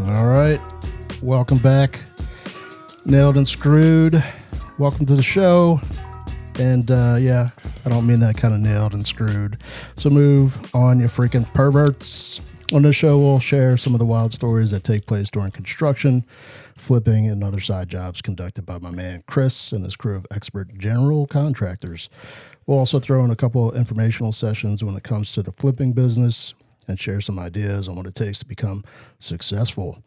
All right. Welcome back. Nailed and Screwed. Welcome to the show. And yeah, I don't mean that kind of nailed and screwed. So move on, you freaking perverts. On this show, we'll share some of the wild stories that take place during construction, flipping, and other side jobs conducted by my man Chris and his crew of expert general contractors. We'll also throw in a couple of informational sessions when it comes to the flipping business and share some ideas on what it takes to become successful.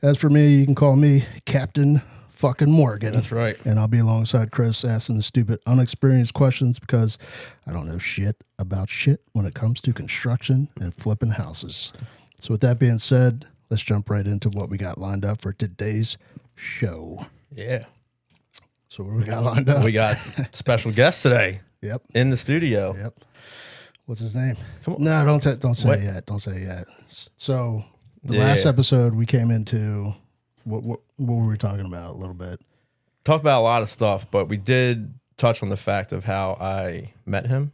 As for me, you can call me Captain fucking Morgan. That's right. And I'll be alongside Chris asking the stupid, unexperienced questions because I don't know shit about shit when it comes to construction and flipping houses. So with that being said, let's jump right into what we got lined up for today's show. Yeah. So what we got lined up? We got special guests today. Yep. In the studio. Yep. What's his name? Come on. No, don't say What? it yet. Don't say it yet. So the Yeah. last episode we came into what were we talking about a little bit? Talked about a lot of stuff, but we did touch on the fact of how I met him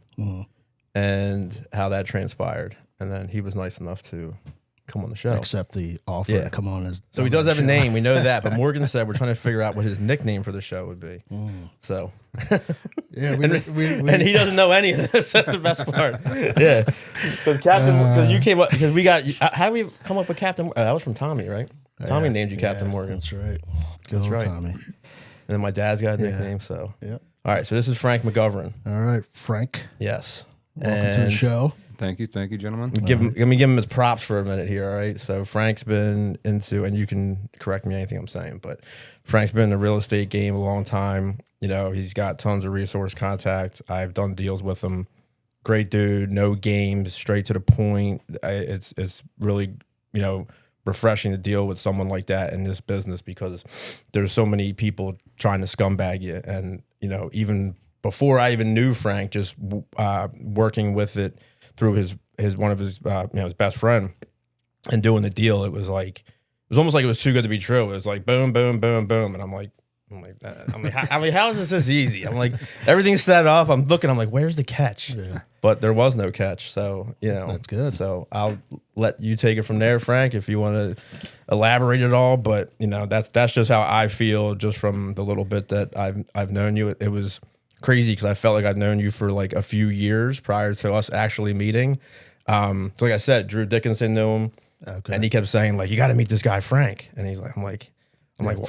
and how that transpired. And then he was nice enough to come on the show. Accept the offer to come on as So he does have a name, we know that. But Morgan said we're trying to figure out what his nickname for the show would be. So Yeah, and he doesn't know any of this. That's the best part. Yeah, because because you came up because we got. How did we come up with Captain? That was from Tommy, right? Tommy named you Captain Morgan. That's right. Good old right. Tommy. And then my dad's got a nickname. So Yep. all right. So this is Frank McGovern. All right, Frank. Yes. Welcome to the show. Thank you, gentlemen. Let me give him his props for a minute here. All right. So Frank's been into, and you can correct me anything I'm saying, but Frank's been in the real estate game a long time. You know, he's got tons of resource contact. I've done deals with him. Great dude, no games, straight to the point. It's really, refreshing to deal with someone like that in this business because there's so many people trying to scumbag you. And, even before I even knew Frank, just working with it through his one of his his best friend and doing the deal, it was almost like it was too good to be true. It was like boom, boom, boom, boom, and I'm like, how is this easy? I'm like, everything's set up. I'm looking. I'm like, where's the catch? Yeah. But there was no catch. So that's good. So I'll let you take it from there, Frank, if you want to elaborate at all. But that's just how I feel, just from the little bit that I've known you. It was crazy because I felt like I'd known you for like a few years prior to us actually meeting. So like I said, Drew Dickinson knew him, and he kept saying like, you got to meet this guy Frank, and he's like, I'm like,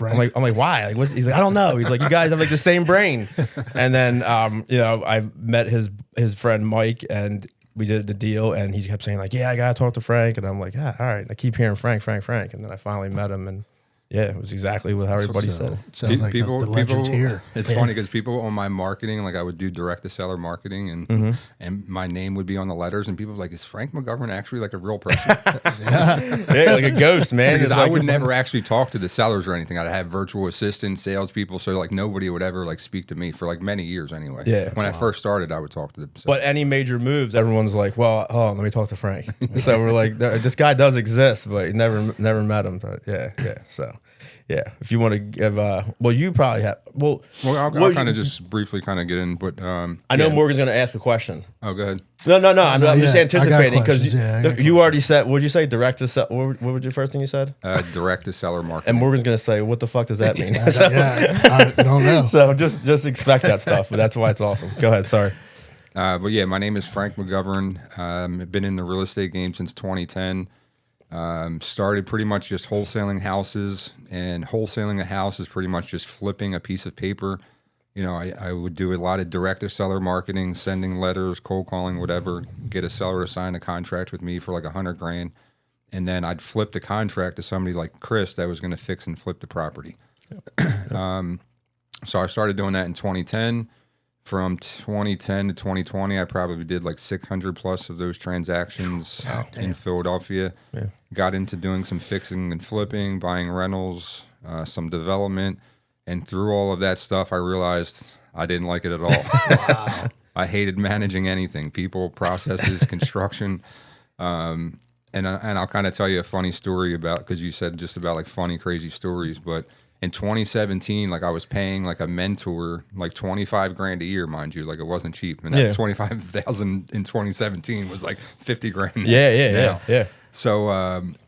why? Like, he's like, I don't know. He's like, you guys have like the same brain. And then, I met his friend Mike, and we did the deal, and he kept saying like, yeah, I gotta talk to Frank, and I'm like, yeah, all right. I keep hearing Frank, and then I finally met him, and yeah, it was exactly what everybody said. Sounds like the legend's here. It's funny because people on my marketing, like I would do direct to seller marketing, and my name would be on the letters, and people were like, is Frank McGovern actually like a real person? yeah, like a ghost, man. Because I would never actually talk to the sellers or anything. I'd have virtual assistants, salespeople, so like nobody would ever like speak to me for like many years anyway. Yeah, when I first started, I would talk to them. So. But any major moves, everyone's like, well, let me talk to Frank. So we're like, this guy does exist, but you never met him. But yeah. So. Yeah, if you want to give, you probably have. Well, I'll kind of just briefly kind of get in, but I know Morgan's going to ask a question. Oh, go ahead. No, I'm just anticipating because you already said. What did you say? Direct to sell. What was your first thing you said? Direct to seller marketing. And Morgan's going to say, "What the fuck does that mean?" I don't know. So just expect that stuff. But that's why it's awesome. Go ahead. Sorry. But yeah, my name is Frank McGovern. I've been in the real estate game since 2010. Started pretty much just wholesaling houses, and wholesaling a house is pretty much just flipping a piece of paper. I would do a lot of direct to seller marketing, sending letters, cold calling, whatever, get a seller to sign a contract with me for like $100,000. And then I'd flip the contract to somebody like Chris that was going to fix and flip the property. So I started doing that in 2010. From 2010 to 2020, I probably did like 600 plus of those transactions in Philadelphia. Yeah. Got into doing some fixing and flipping, buying rentals, some development. And through all of that stuff, I realized I didn't like it at all. Wow. I hated managing anything, people, processes, construction. And I'll kind of tell you a funny story because you said just about like funny, crazy stories. But in 2017, like I was paying like a mentor like $25,000 a year, mind you, like it wasn't cheap. And that $25,000 in 2017 was like $50,000. Yeah. So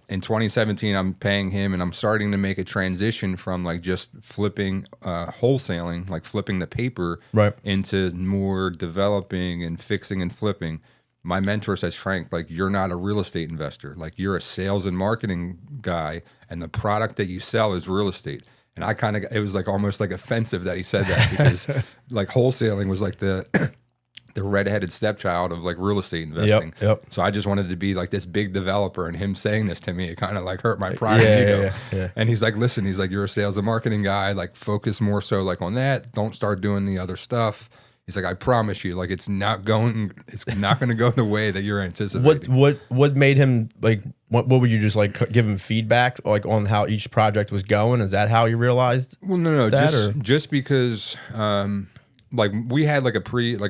in 2017, I'm paying him, and I'm starting to make a transition from like just flipping, wholesaling, like flipping the paper, Right. into more developing and fixing and flipping. My mentor says, Frank, like, you're not a real estate investor. Like, you're a sales and marketing guy, and the product that you sell is real estate. And I kind of, it was like almost like offensive that he said that, because like wholesaling was like the redheaded stepchild of like real estate investing. Yep. So I just wanted to be like this big developer, and him saying this to me, it kind of like hurt my pride. Yeah. And he's like, listen, he's like, you're a sales and marketing guy, like focus more so like on that. Don't start doing the other stuff. He's like, I promise you, like it's not going to go the way that you're anticipating. What made him like? What would you just like give him feedback like on how each project was going? Is that how you realized? Well, no, that, just because like we had like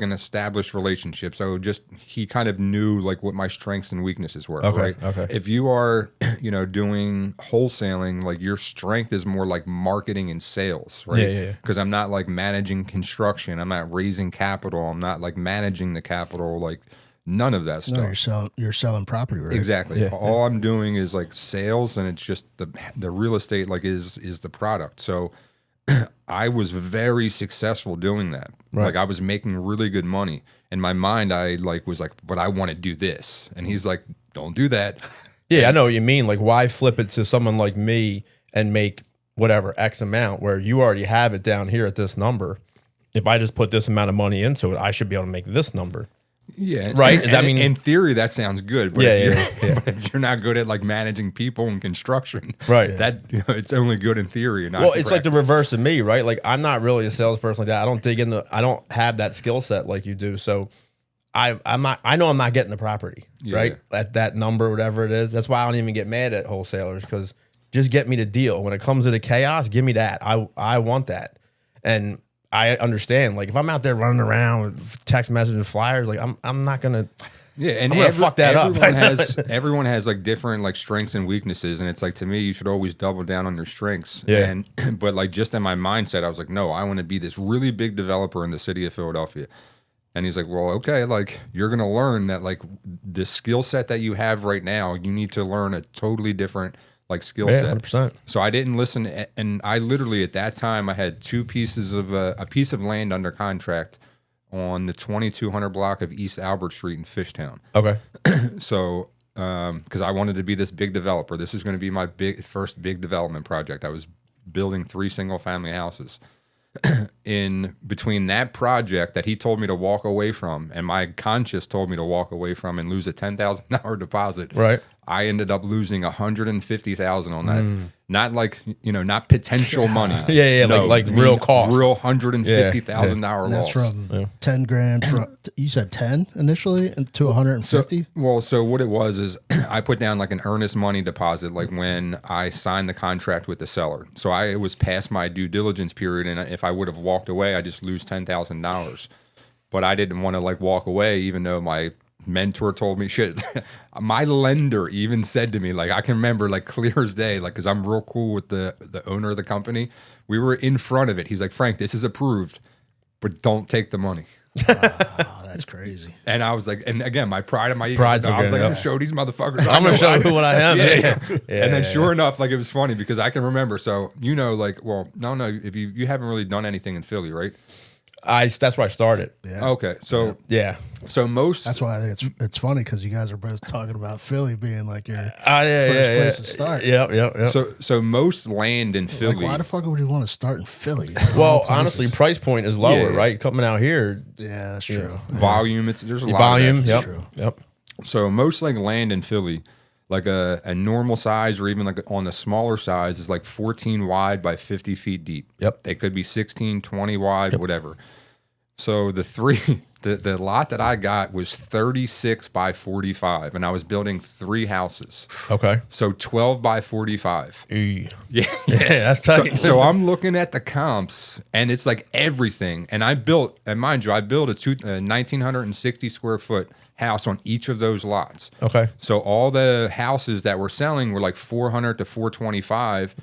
an established relationship, so just he kind of knew like what my strengths and weaknesses were. Okay, right? okay. If you are doing wholesaling, like your strength is more like marketing and sales, right? Yeah. Because I'm not like managing construction, I'm not raising capital, I'm not like managing the capital, like none of that stuff. No, you're selling property, right? Exactly. Yeah. All I'm doing is like sales, and it's just the real estate like is the product. So I was very successful doing that. Right. Like I was making really good money. In my mind, I like was like, but I want to do this. And he's like, don't do that. Yeah, I know what you mean. Like, why flip it to someone like me and make whatever X amount where you already have it down here at this number? If I just put this amount of money into it, I should be able to make this number. Yeah. Right? And, I mean, in theory, that sounds good. But Yeah. but if you're not good at like managing people and construction, Right. that it's only good in theory. And not Well, in it's like the practice. reverse of me, right? Like, I'm not really a salesperson like that. I don't have that skill set like you do. So I know I'm not getting the property, right? At that number, whatever it is. That's why I don't even get mad at wholesalers, because just get me the deal. When it comes to the chaos, give me that. I want that. And I understand. Like, if I'm out there running around with text messaging flyers, like I'm not gonna. Yeah, and I'm gonna fuck that up. Everyone has like different like strengths and weaknesses, and it's like, to me, you should always double down on your strengths. Yeah. And but like just in my mindset, I was like, no, I want to be this really big developer in the city of Philadelphia. And he's like, well, okay, like you're gonna learn that like the skill set that you have right now, you need to learn a totally different like skill set. 100%. So I didn't listen, and I literally at that time I had two pieces of a piece of land under contract on the 2200 block of East Albert Street in Fishtown. Okay. So because I wanted to be this big developer, this is going to be my first big development project. I was building 3 single family houses. In between that project that he told me to walk away from, and my conscience told me to walk away from and lose a $10,000 deposit, Right. I ended up losing $150,000 on that. Not like not potential money. Yeah, No, like I mean, real cost. real $150,000 And loss. that's from 10 grand. You said 10 initially and to 150? So what it was is I put down like an earnest money deposit, like when I signed the contract with the seller. So it was past my due diligence period, and if I would have walked away, I just lose $10,000. But I didn't want to like walk away, even though my mentor told me shit. My lender even said to me, like, I can remember like clear as day, like, because I'm real cool with the owner of the company. We were in front of it. He's like, Frank, this is approved, but don't take the money. Oh, that's crazy. And I was like, and again, my pride and my ego. Pride's I was okay, like, yeah. I'm gonna show these motherfuckers. I'm gonna show who I am. Yeah. And then Yeah, sure enough, like it was funny because I can remember. So like, well, no, if you haven't really done anything in Philly, right? That's where I started. Yeah. Okay, so Yeah. most That's why I think it's funny because you guys are both talking about Philly being like your Yeah, first place to start. Yep. so most land in Philly. Like, why the fuck would you want to start in Philly? Well, honestly, price point is lower, Yeah. right? Coming out here, yeah, that's true. Volume, there's a lot volume. of that. Yep. true. Yep. So most like land in Philly, like a normal size or even like on the smaller size is like 14 wide by 50 feet deep. Yep. They could be 16, 20 wide, whatever. So the lot that I got was 36 by 45, and I was building 3 houses. Okay. So 12 by 45. Yeah, Yeah. that's tight. So I'm looking at the comps, and it's like everything. And mind you, I built a 1,960 square foot house on each of those lots. Okay. So all the houses that were selling were like 400 to 425.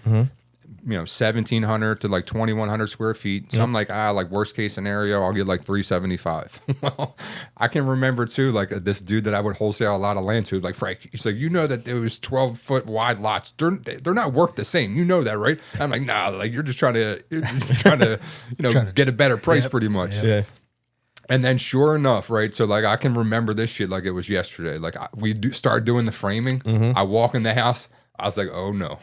1,700 to like 2,100 square feet. So I'm like, like worst case scenario, I'll get like 375. Well, I can remember too, like this dude that I would wholesale a lot of land to, like Frank, he's like, that there was 12-foot wide lots. They're not worth the same. You know that, right? I'm like, nah, like you're just trying to get a better price pretty much. Yeah. And then sure enough, right? So like I can remember this shit like it was yesterday. Like we start doing the framing. I walk in the house. I was like, oh no.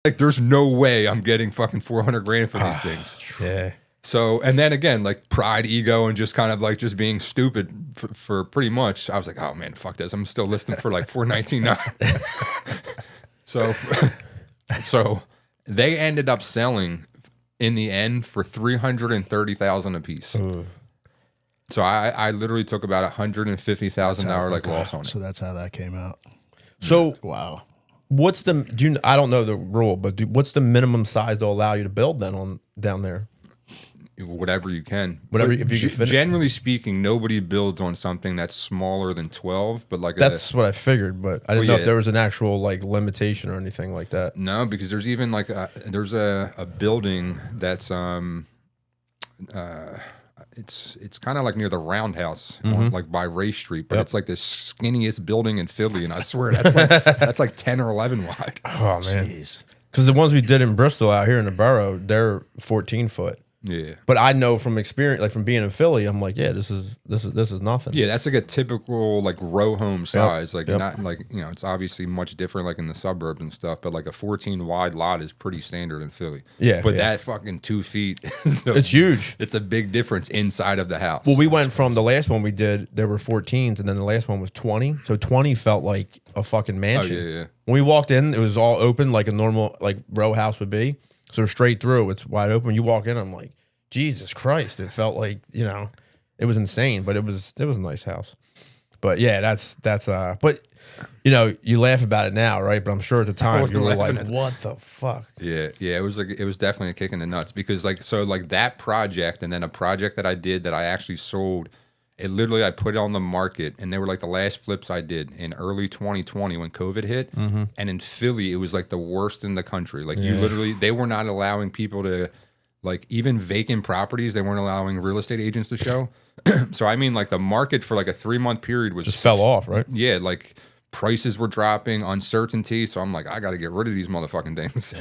Like there's no way I'm getting fucking 400 grand for these things. Yeah. So, and then again, like pride, ego, and just kind of like just being stupid for pretty much. I was like, oh man, fuck this. I'm still listing for like 419.9. So they ended up selling in the end for 330,000 a piece. So I literally took about $150,000 like loss on it. So that's how that came out. So Wow. what's the? I don't know the rule, but what's the minimum size to allow you to build then on down there? Whatever you can. Whatever, But if you can fit it. generally speaking, nobody builds on something that's smaller than 12. But like That's what I figured, but I didn't know yeah. if there was an actual like limitation or anything like that. no, because there's even like there's a building that's it's kind of like near the Roundhouse, on, like by Ray Street, but it's like the skinniest building in Philly, and I swear that's like 10 or 11 wide. Oh man, because the ones we did in Bristol out here in the borough, they're 14 foot. Yeah. But I know from experience, like from being in Philly, I'm like, yeah, this is nothing. Yeah, that's like a typical like row home size. Like Yep. not like, it's obviously much different like in the suburbs and stuff, but like a 14 wide lot is pretty standard in Philly. Yeah, But yeah. that fucking 2 feet, It's huge. It's a big difference inside of the house. Well, we went from the last one we did, there were 14s, and then the last one was 20. So 20 felt like a fucking mansion. yeah. When we walked in, it was all open like a normal like row house would be. So straight through, it's wide open. You walk in, I'm like, Jesus Christ! It felt like it was insane, but it was a nice house. But yeah, that's but you laugh about it now, right? But I'm sure at the time you were like, what the fuck? Yeah, it was definitely a kick in the nuts because like that project and then a project that I did that I actually sold. It literally, I put it on the market, and they were like the last flips I did in early 2020 when COVID hit. And in Philly, it was like the worst in the country. Like they were not allowing people to, like even vacant properties, they weren't allowing real estate agents to show. So I mean, like the market for like a 3-month period was Just fell off, right? Yeah, like prices were dropping, uncertainty. So I'm like, I got to get rid of these motherfucking things.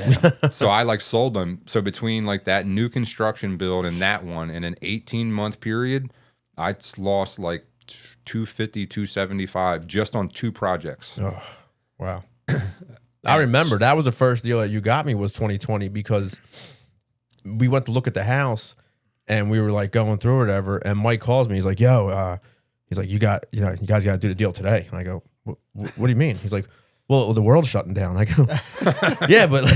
So I like sold them. So between like that new construction build and that one in an 18-month period, I lost like 250, 275 just on 2 projects. Oh, wow. I remember that was the first deal that you got me was 2020 because we went to look at the house and we were like going through or whatever. And Mike calls me. He's like, yo, he's like, you guys got to do the deal today. And I go, what do you mean? He's like, well, the world's shutting down. I go, yeah, but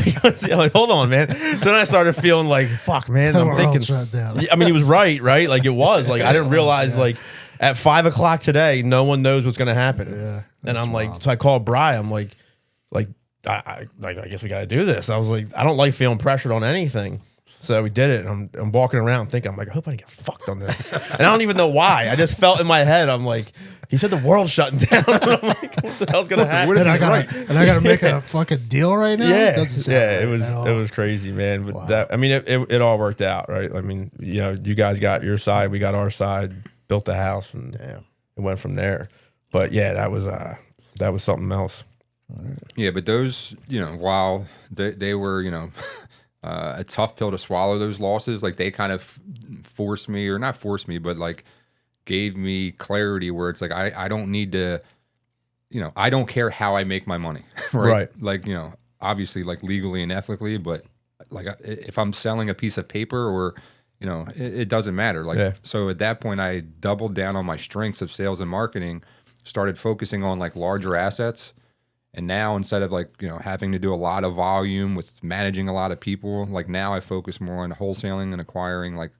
I'm like, hold on, man. So then I started feeling like, fuck, man. I'm thinking, Shut down. I mean, he was right? Like it was. Like I didn't realize like at 5 o'clock today, no one knows what's gonna happen. Yeah, and I'm like, so I called Bri. I'm like, I guess we got to do this. I was like, I don't like feeling pressured on anything. So we did it. And I'm walking around thinking, I'm like, I hope I didn't get fucked on this. And I don't even know why. I just felt in my head, I'm like, he said the world's shutting down. I'm like, what the hell's gonna happen? And I gotta make a fucking deal right now. Yeah, Doesn't sound yeah, right it was crazy, man. But that, I mean, it all worked out, right? I mean, you guys got your side, we got our side, built the house, and it went from there. But yeah, that was something else. Yeah, but those, while they were, a tough pill to swallow, those losses, like they kind of forced me, or not forced me, but like gave me clarity where it's like, I don't need to, I don't care how I make my money, right? Like, obviously like legally and ethically, but like if I'm selling a piece of paper or, it doesn't matter. Like, so at that point I doubled down on my strengths of sales and marketing, started focusing on like larger assets. And now instead of like, having to do a lot of volume with managing a lot of people, like now I focus more on wholesaling and acquiring like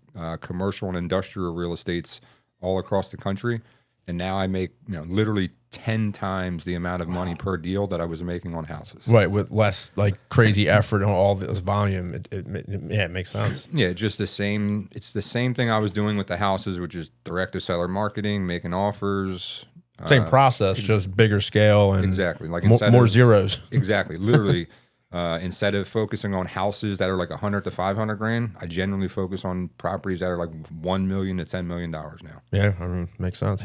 commercial and industrial real estates all across the country. And now I make, literally 10 times the amount of money per deal that I was making on houses. Right, with less like crazy effort on all this volume. It makes sense. Yeah, just the same. It's the same thing I was doing with the houses, which is direct to seller marketing, making offers, Same process, just bigger scale and exactly like more zeros. Exactly, literally. Instead of focusing on houses that are like 100 to 500 grand, I generally focus on properties that are like $1 million to $10 million now. Yeah, I mean, makes sense.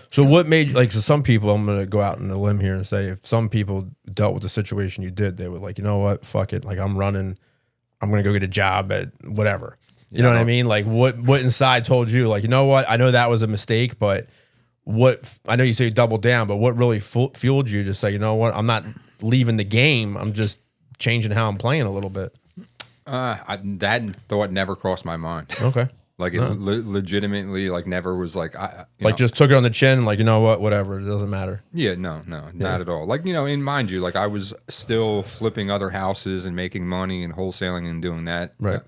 So what made like so some people? I'm gonna go out on a limb here and say if some people dealt with the situation you did, they were like, you know what, fuck it, like I'm running, I'm gonna go get a job at whatever. You know what I mean? Like what inside told you, like, you know what, I know that was a mistake, but what I know you say double down, but what really fueled you to say, you know what, I'm not leaving the game, I'm just changing how I'm playing a little bit. That thought never crossed my mind. Okay. Like it legitimately, like never was like just took it on the chin, like, you know what, whatever, it doesn't matter. Yeah, no, not at all. Like, and mind you, like I was still flipping other houses and making money and wholesaling and doing that. Right.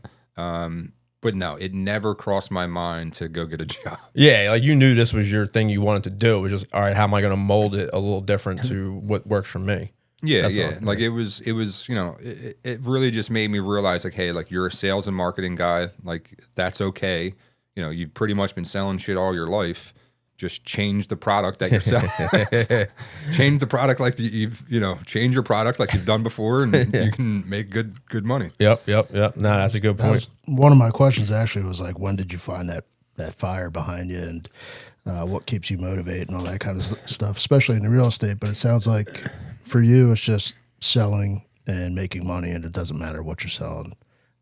But no, it never crossed my mind to go get a job. Yeah, like you knew this was your thing you wanted to do. It was just, all right, how am I going to mold it a little different to what works for me? Yeah, yeah. Like it was, it really just made me realize, like, hey, like you're a sales and marketing guy. Like that's okay. You've pretty much been selling shit all your life. Just change the product that you're selling. Change the product like change your product like you've done before, and you can make good money. Yep. No, that's a good point. One of my questions actually was like, when did you find that fire behind you, and what keeps you motivated and all that kind of stuff, especially in the real estate. But it sounds like for you, it's just selling and making money, and it doesn't matter what you're selling.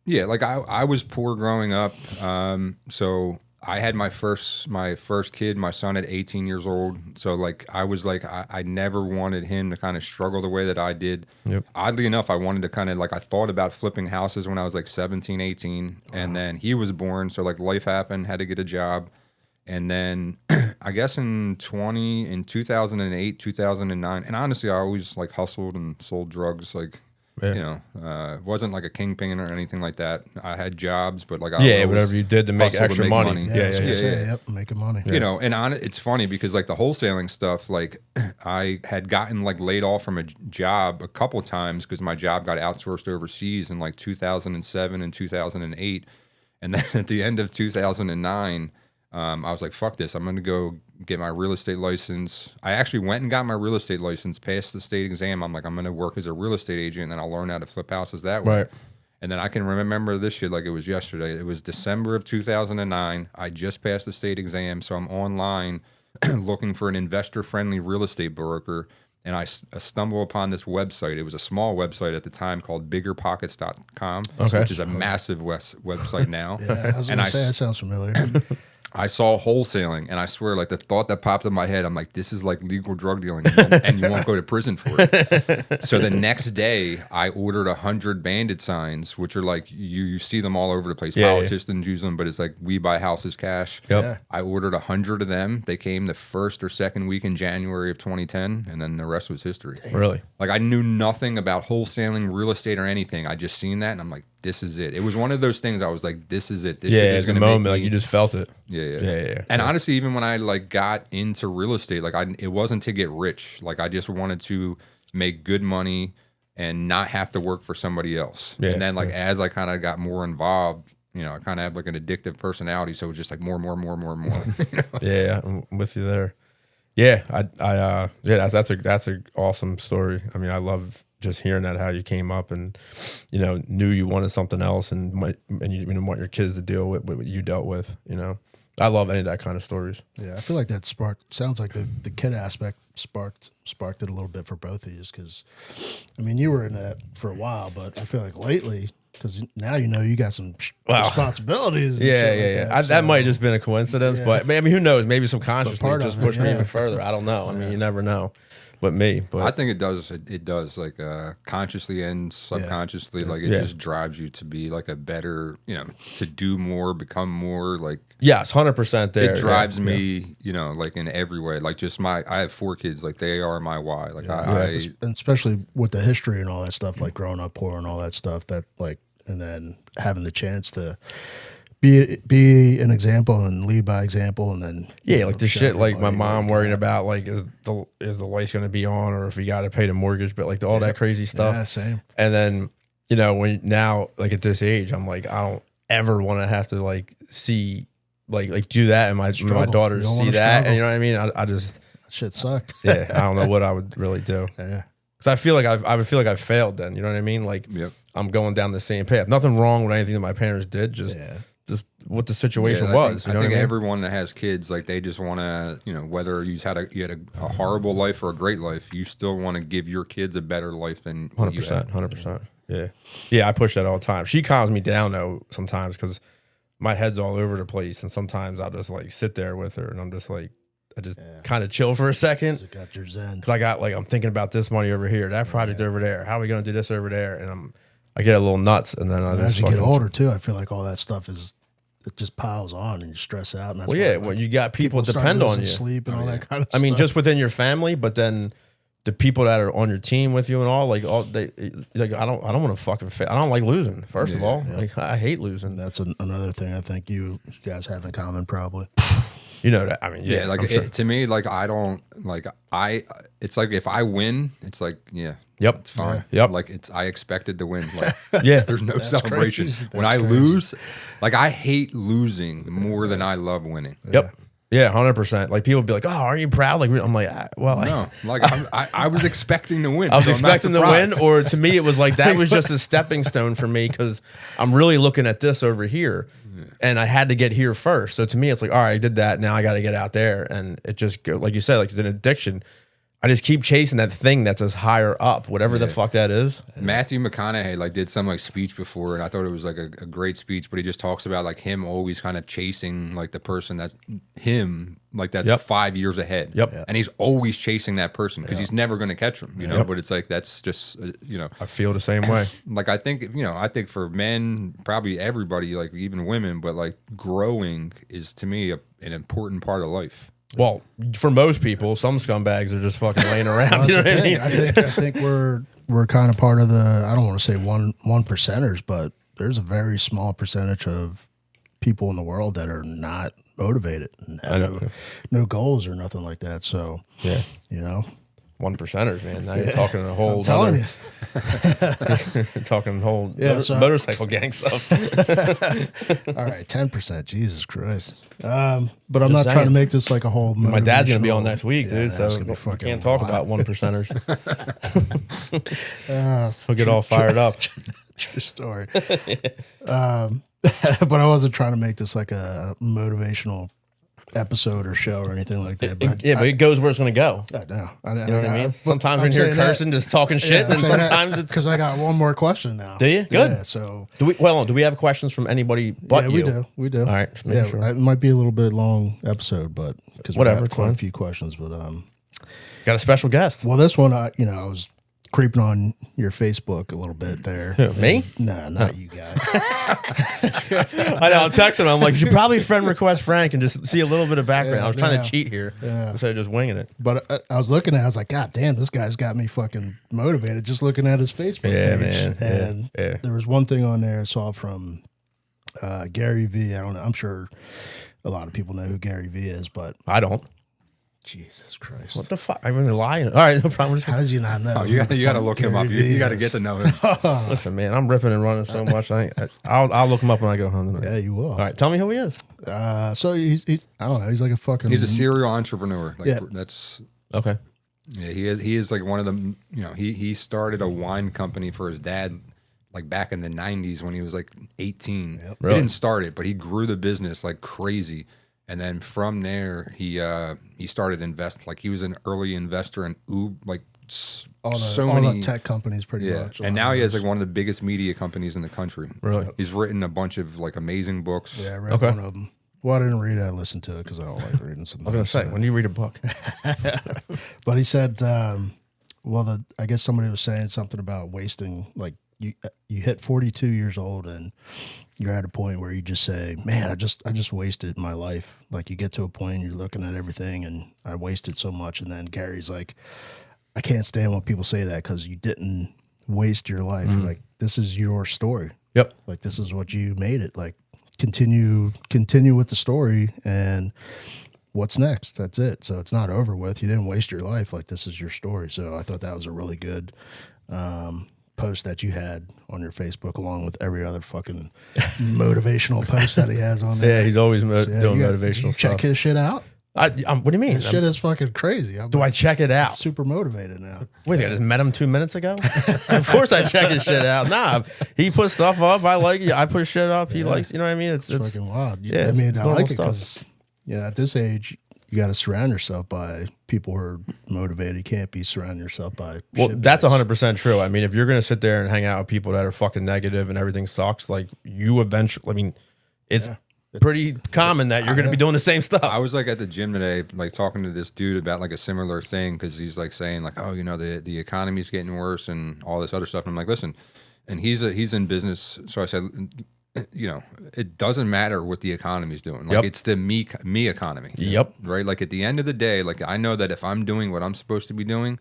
Yeah, like I was poor growing up, so I had my first kid, my son, at 18 years old. So like I was like I never wanted him to kind of struggle the way that I did. Yep. Oddly enough, I wanted to kind of like I thought about flipping houses when I was like 17, 18, and then he was born. So like life happened, had to get a job. And then I guess in 2008, 2009, and honestly, I always like hustled and sold drugs. Like, wasn't like a kingpin or anything like that. I had jobs, but like, whatever you did to make extra money. Yep, making money. And it's funny because like the wholesaling stuff, like I had gotten like laid off from a job a couple of times because my job got outsourced overseas in like 2007 and 2008. And then at the end of 2009, I was like, fuck this. I'm going to go get my real estate license. I actually went and got my real estate license, passed the state exam. I'm like, I'm going to work as a real estate agent, and then I'll learn how to flip houses that way. Right. And then I can remember this shit like it was yesterday. It was December of 2009. I just passed the state exam, so I'm online looking for an investor-friendly real estate broker, and I stumble upon this website. It was a small website at the time called biggerpockets.com, which is a massive website now. Yeah, I was going to say, that sounds familiar. I saw wholesaling, and I swear, like the thought that popped in my head, I'm like, this is like legal drug dealing, and you won't go to prison for it. So the next day, I ordered 100 bandit signs, which are like, you see them all over the place. Politicians use them, but it's like, we buy houses cash. Yep. Yeah. I ordered 100 of them. They came the first or second week in January of 2010, and then the rest was history. Really? Like I knew nothing about wholesaling, real estate, or anything. I just seen that, and I'm like, this is it. It was one of those things I was like, this is it. This shit is going to make me, like you just felt it. Yeah. And honestly, even when I like got into real estate, like it wasn't to get rich. Like I just wanted to make good money and not have to work for somebody else. And then like as I kind of got more involved, I kind of have like an addictive personality, so it was just like more. Yeah, I'm with you there. Yeah, that's a awesome story. I mean, I love just hearing that, how you came up and knew you wanted something else, and you didn't want your kids to deal with what you dealt with. I love any of that kind of stories. Yeah, I feel like that sounds like the kid aspect sparked it a little bit for both of you, because I mean, you were in that for a while, but I feel like lately, because now you got some responsibilities. Yeah. That might have just been a coincidence, but I mean, who knows? Maybe subconsciously just pushed me even further. I don't know. I mean, you never know. But I think it does. It does, like consciously and subconsciously. Like it just drives you to be like a better, to do more, become more. Like yes, 100% there. It drives me, like in every way. Like just I have 4 kids. Like they are my why. Like and especially with the history and all that stuff, like growing up poor and all that stuff. That like, and then having the chance to be an example and lead by example, and then like the shit like my mom worrying about, like is the lights going to be on, or if you got to pay the mortgage, but like all that crazy stuff. Yeah, same. And then when now like at this age, I'm like, I don't ever want to have to like see like do that, and my daughters see that, and you know what I mean. shit sucked. Yeah, I don't know what I would really do. Yeah. Because I feel like I would feel like I failed then. You know what I mean? Like I'm going down the same path. Nothing wrong with anything that my parents did. Just what the situation was. I think everyone that has kids, like they just want to, you know, whether you had a horrible life or a great life, you still want to give your kids a better life than 100%. 100%. Yeah. Yeah, I push that all the time. She calms me down though sometimes because my head's all over the place, and sometimes I'll just like sit there with her, and I'm just like, I just kind of chill for a second. You got your zen. Because I'm thinking about this money over here, that project over there. How are we going to do this over there? And I get a little nuts, and then as you get older too, I feel like all that stuff it just piles on, and you stress out. And that's when you got people that depend on you, sleep and all that kind of stuff. I mean, just within your family, but then the people that are on your team with you and all, I don't want to fucking fail. I don't like losing. First of all, like I hate losing. That's another thing I think you guys have in common, probably. You know that. I mean, like to me, like I don't like it's like if I win, it's like it's fine. Yep. Like I expected to win. Like there's no That's celebration. When I lose, like I hate losing more than I love winning. Yep. Yeah, 100%. Like people be like, "Oh, aren't you proud?" Like I'm like, "Well, no." Like I was expecting to win. I was expecting to win, or to me, it was like that was just a stepping stone for me because I'm really looking at this over here, and I had to get here first. So to me, it's like, all right, I did that. Now I got to get out there, and it just like you said, like it's an addiction. I just keep chasing that thing that's as higher up, whatever the fuck that is. Matthew McConaughey like did some like speech before, and I thought it was like a great speech. But he just talks about like him always kind of chasing like the person that's him, like that's 5 years ahead. And he's always chasing that person because he's never going to catch him, you know. But it's like that's just you know. I feel the same way. Like I think for men, probably everybody, like even women, but like growing is to me an important part of life. Well, for most people, some scumbags are just fucking laying around. You know what I mean? I think we're kind of part of the. I don't want to say one percenters, but there's a very small percentage of people in the world that are not motivated, and have no goals or nothing like that. So you know. 1%ers, man. Now you're talking a whole. I'm telling you. Talking whole motorcycle gang stuff. All right, 10%. Jesus Christ. But I'm not trying to make this like a whole. My dad's gonna be on next week, dude. So we can't talk wild. about 1%ers. He'll get all fired up. True story. But I wasn't trying to make this like a motivational episode or show or anything like that. But but it goes where it's going to go. I know. You know what I mean? Sometimes we're here cursing, just talking shit, and sometimes it's because I got one more question now. Do you? Good. Yeah, so do we have questions from anybody but you? We do. All right. Sure. It might be a little bit long episode, but because we have quite a few questions. But got a special guest. Well, this one, I was creeping on your Facebook a little bit there. Who, me? No, not you guys. I know. I'm texting him. I'm like, you should probably friend request Frank and just see a little bit of background. I was trying to cheat here instead of just winging it. But I was looking at it. I was like, God damn, this guy's got me fucking motivated just looking at his Facebook page. Man. And there was one thing on there I saw from Gary V. I don't know. I'm sure a lot of people know who Gary V is, but I don't. Jesus Christ. What the fuck? I'm really lying. All right, no problem. How does you not know? Oh, you got to look him up. You got to get to know him. Listen, man, I'm ripping and running so much. I'll look him up when I go home tonight. Yeah, you will. All right, tell me who he is. So he's I don't know. He's like a fucking. He's a serial entrepreneur. Like, yeah. That's okay. Yeah, he is like one of the. He started a wine company for his dad, like back in the '90s when he was like 18. Yep. He didn't start it, but he grew the business like crazy. And then from there, he started invest. Like he was an early investor in Uber, like all many the tech companies, pretty much. And now he has like one of the biggest media companies in the country. Really, he's written a bunch of like amazing books. Yeah, I read one of them. Well, I didn't read it. I listened to it because I don't like reading something. I was gonna say, when you read a book, but he said, I guess somebody was saying something about wasting. Like you hit 42 years old and you're at a point where you just say, man, I just wasted my life. Like you get to a point and you're looking at everything and I wasted so much. And then Gary's like, I can't stand when people say that because you didn't waste your life. Mm-hmm. Like this is your story. Yep. Like this is what you made it. Like continue with the story and what's next? That's it. So it's not over with. You didn't waste your life. Like this is your story. So I thought that was a really good post that you had on your Facebook, along with every other fucking motivational post that he has on there. Yeah, he's always doing motivational stuff. Check his shit out. What do you mean? This shit is fucking crazy. Do I check it out? super motivated now. Wait, I just met him 2 minutes ago. Of course, I check his shit out. Nah, he puts stuff up. I like it. I put shit up. He likes. You know what I mean? It's fucking wild. Yeah, I mean, it's I normal like it stuff. because at this age, you got to surround yourself by people who are motivated. You can't be surrounding yourself by. Well, that's shitbags. 100% true. I mean, if you're gonna sit there and hang out with people that are fucking negative and everything sucks, like you eventually. I mean, it's pretty common that you're gonna be doing the same stuff. I was like at the gym today, like talking to this dude about like a similar thing because he's like saying like, oh, the economy's getting worse and all this other stuff. And I'm like, listen, and he's in business, so I said, it doesn't matter what the economy's doing. Like it's the me economy. Yep. Right. Like at the end of the day, like I know that if I'm doing what I'm supposed to be doing,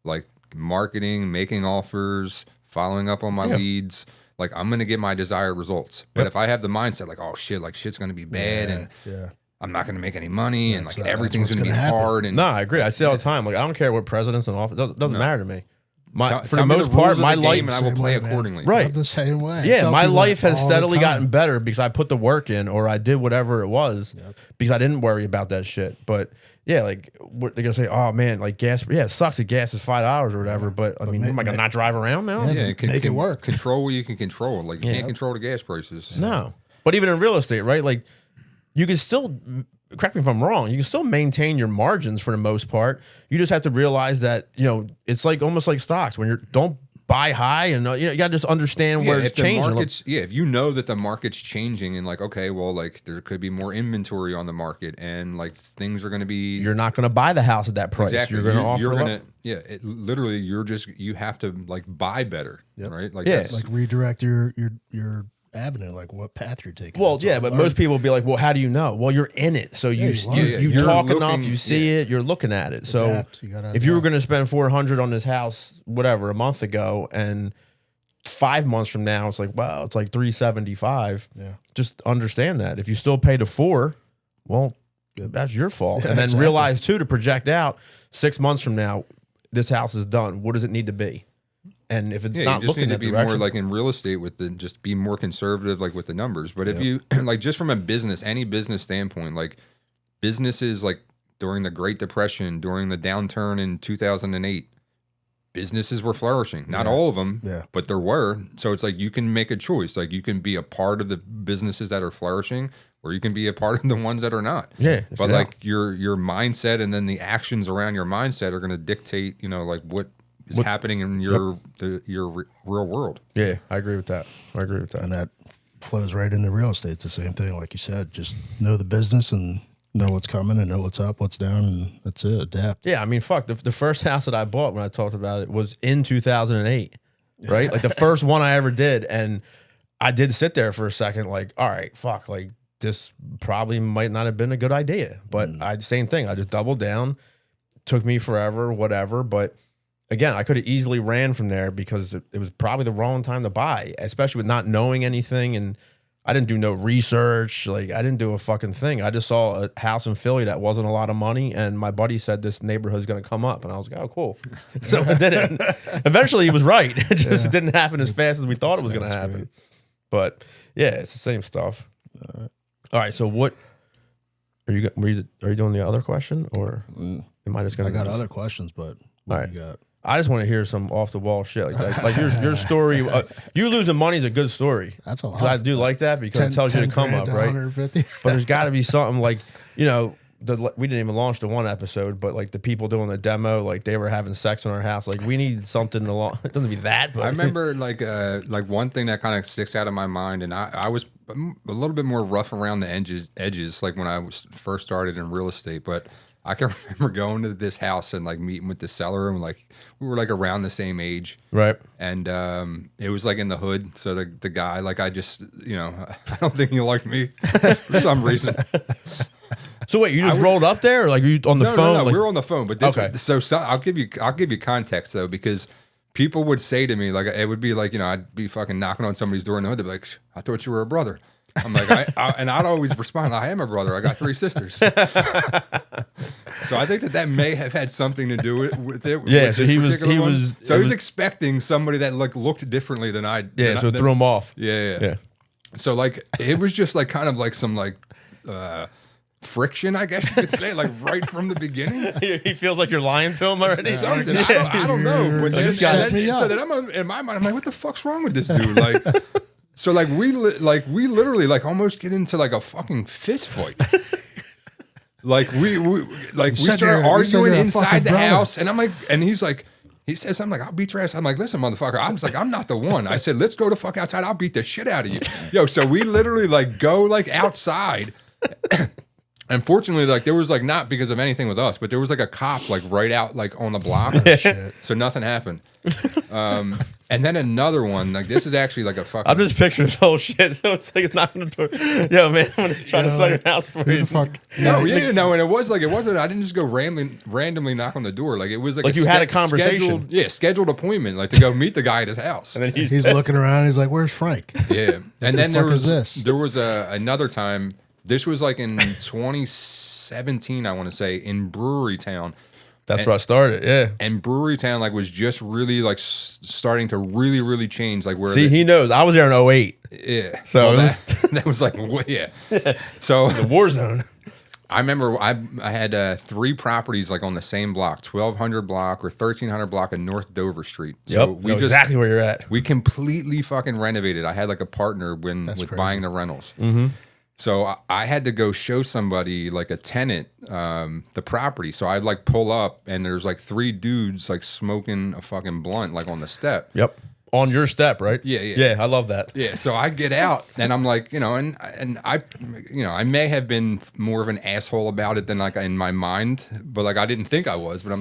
like marketing, making offers, following up on my leads. Like I'm gonna get my desired results, but if I have the mindset like, oh shit, like shit's gonna be bad, and I'm not gonna make any money, and like everything's gonna be hard. And no, I agree. I say all the time, like I don't care what president's in office. Doesn't matter to me. For the tell me most rules part, of the my game life, and I will Same play way, man. accordingly. right? I'm the same way. Yeah, Tell my people life that has all the steadily time. gotten better because I put the work in or I did whatever it was because I didn't worry about that shit. But yeah, like what they're gonna say, oh man, like gas. Yeah, it sucks that gas is $5 or whatever. But I mean, am I gonna not drive around now? Yeah, Make it work. Control what you can control. Like you can't control the gas prices. No. But even in real estate, right? Like you can still, correct me if I'm wrong, you can still maintain your margins for the most part. You just have to realize that, it's like almost like stocks when don't buy high and you got to just understand where it's changing. If you know that the market's changing and like, okay, well, like there could be more inventory on the market and like things are going to be. You're not going to buy the house at that price. Exactly. You're going to offer. Literally, you have to like buy better, right? Like Like redirect your avenue, like what path you're taking. Well, That's yeah, all but hard. most people will be like, well, how do you know? Well, you're in it. So you You're talk looking, enough, you see it, you're looking at it. So Adapt. You gotta if you were adapt. going to spend $400 on this house, whatever, a month ago, and 5 months from now, it's like, wow, it's like $375. Yeah. Just understand that. If you still pay the $4, well, that's your fault. Yeah, and then exactly. realize too, to project out 6 months from now, this house is done. What does it need to be? And if it's you not just looking need to at be direction, more like in real estate just be more conservative, like with the numbers. But if you like just from any business standpoint, like businesses like during the Great Depression, during the downturn in 2008, businesses were flourishing. Not all of them, but there were. So it's like you can make a choice. Like you can be a part of the businesses that are flourishing, or you can be a part of the ones that are not. Yeah, But like your mindset and then the actions around your mindset are going to dictate, like what is happening in your real world. yeah, I agree with that. And that flows right into real estate. It's the same thing, like you said. Just know the business and know what's coming and know what's up, what's down, and that's it. Adapt. Yeah, I mean, fuck. The first house that I bought when I talked about it was in 2008, right? Like the first one I ever did. And I did sit there for a second like, all right, fuck, like this probably might not have been a good idea. But same thing. I just doubled down. Took me forever, whatever. But again, I could have easily ran from there because it was probably the wrong time to buy, especially with not knowing anything. And I didn't do no research. Like I didn't do a fucking thing. I just saw a house in Philly that wasn't a lot of money. And my buddy said this neighborhood's going to come up. And I was like, oh, cool. So I did it. Eventually he was right. It didn't happen as fast as we thought it was going to happen. Great. But yeah, it's the same stuff. All right. So what are you doing the other question or am I just going I to got other questions, but what All right. you got? I just want to hear some off the wall shit like that. Like your story, you losing money is a good story. That's a lot. 'Cause I do like that because it tells you to come up, right? 150. But there's got to be something like, we didn't even launch the one episode, but like the people doing the demo, like they were having sex in our house. Like we need something to it doesn't be that, but I remember like one thing that kind of sticks out of my mind, and I was a little bit more rough around the edges like when I was first started in real estate, but I can remember going to this house and like meeting with the seller, and like we were like around the same age, right. and it was like in the hood. So the guy, like I just I don't think he liked me for some reason. So wait, you just rolled up there, or like you on the phone? No, Like, we were on the phone. But this, Okay. so I'll give you context though, because people would say to me like it would be like I'd be fucking knocking on somebody's door in the hood. They'd be like, I thought you were a brother. I'm like, and I'd always respond, I am a brother. I got 3 sisters. So I think that may have had something to do with it. Yeah, with so this he was- particular he one. was- So it he was was- expecting somebody that like looked differently than I. yeah, so it threw him off. Yeah. Yeah. So like it was just like kind of like some like friction, I guess you could say, like right from the beginning. He feels like you're lying to him already. Something. I don't know. But This guy set me up. so then I'm in my mind, I'm like, what the fuck's wrong with this dude? Like, so like we literally like almost get into like a fucking fist fight. Like we started arguing inside the house, and I'm like, and he's like, he says, I'm like, I'll beat your ass. I'm like, listen, motherfucker. I'm just like, I'm not the one. I said, let's go the fuck outside. I'll beat the shit out of you. Yo, so we literally like go like outside. Unfortunately, like there was like not because of anything with us, but there was like a cop like right out like on the block. So nothing happened. And then another one, like this is actually like a fucking. I'm just picturing this whole shit. So it's like knocking on the door. Yo, man, I'm gonna try to sell your house for you. No, and it wasn't. I didn't just go randomly knock on the door. Like it was like you had a conversation. Scheduled appointment, like to go meet the guy at his house. And then He's looking around. He's like, "Where's Frank?" Yeah, and then there was this? another time. This was like in 2017, I want to say, in Brewery Town. That's where I started. Yeah. And Brewery Town like was just really like starting to really change. Like where See, he knows. I was there in 08. Yeah. So that was like yeah. So the war zone. I remember I had 3 properties like on the same block, 1200 block or 1300 block in North Dover Street. So we know exactly where you're at. We completely fucking renovated. I had like a partner with buying the rentals. Mm-hmm. So I had to go show somebody like a tenant the property. So I'd like pull up and there's like 3 dudes like smoking a fucking blunt like on the step. Yep. On your step, right? Yeah. Yeah, I love that. Yeah. So I get out and I'm like, and I, I may have been more of an asshole about it than like in my mind, but like I didn't think I was. But I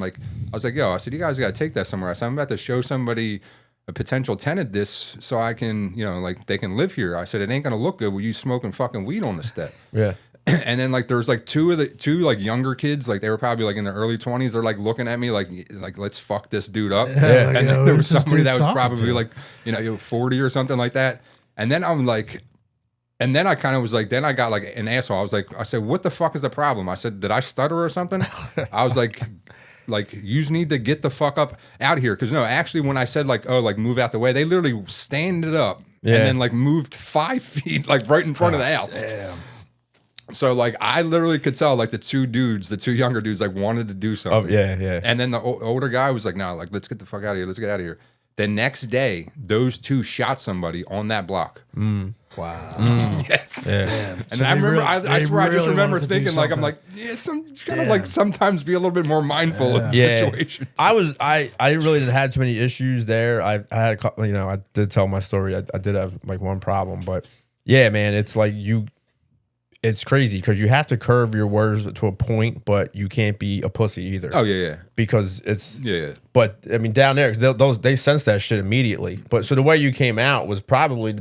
was like, yo, I said, you guys got to take that somewhere. I said, I'm about to show somebody a potential tenant this so I can, like they can live here. I said, it ain't gonna look good with you smoking fucking weed on the step. Yeah. And then like there was like two like younger kids, like they were probably like in their early 20s. They're like looking at me like let's fuck this dude up. Yeah, and then there was somebody that was probably like 40 or something like that. And then I'm like, and then I kind of was like, then I got like an asshole. I said, what the fuck is the problem? I said, did I stutter or something? I was like, you need to get the fuck up out of here. Because no, actually, when I said like, oh, like move out the way, they literally standed up and then like moved 5 feet like right in front of the house. Damn. So like I literally could tell like the two younger dudes like wanted to do something. Oh yeah. And then the older guy was like, no, like let's get the fuck out of here. Let's get out of here. The next day, those 2 shot somebody on that block. Wow. Yes. Yeah. And So I remember, I swear, I just remember wanted to do thinking like, I'm something. like, gotta like sometimes be a little bit more mindful of situations. I really didn't have too many issues there. I had I did tell my story. I did have like one problem, but yeah, man, it's like it's crazy because you have to curve your words to a point, but you can't be a pussy either. Oh yeah. Because it's Yeah. But I mean, down there, they sense that shit immediately. But so the way you came out was probably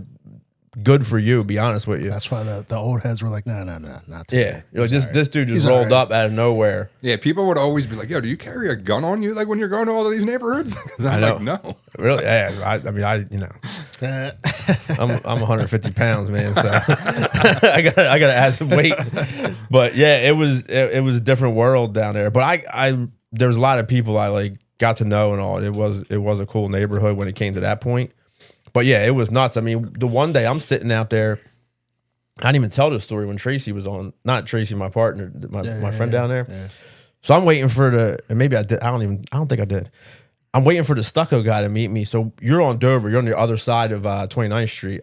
good for you. Be honest with you. That's why the old heads were like, no, not today. Yeah, you're like this dude just He's rolled all right. up out of nowhere. Yeah, people would always be like, yo, do you carry a gun on you like when you're going to all of these neighborhoods? 'Cause I'm like, no. Really? Yeah. I'm 150 pounds, man. So I gotta add some weight. But yeah, it was a different world down there. But I there was a lot of people I like got to know and all. It was a cool neighborhood when it came to that point. But yeah, it was nuts. I mean, the one day I'm sitting out there, I didn't even tell this story when Tracy was on. Not Tracy, my partner, my friend down there. Yeah. So I'm waiting for maybe I did. I don't think I did. I'm waiting for the stucco guy to meet me. So you're on Dover. You're on the other side of 29th Street.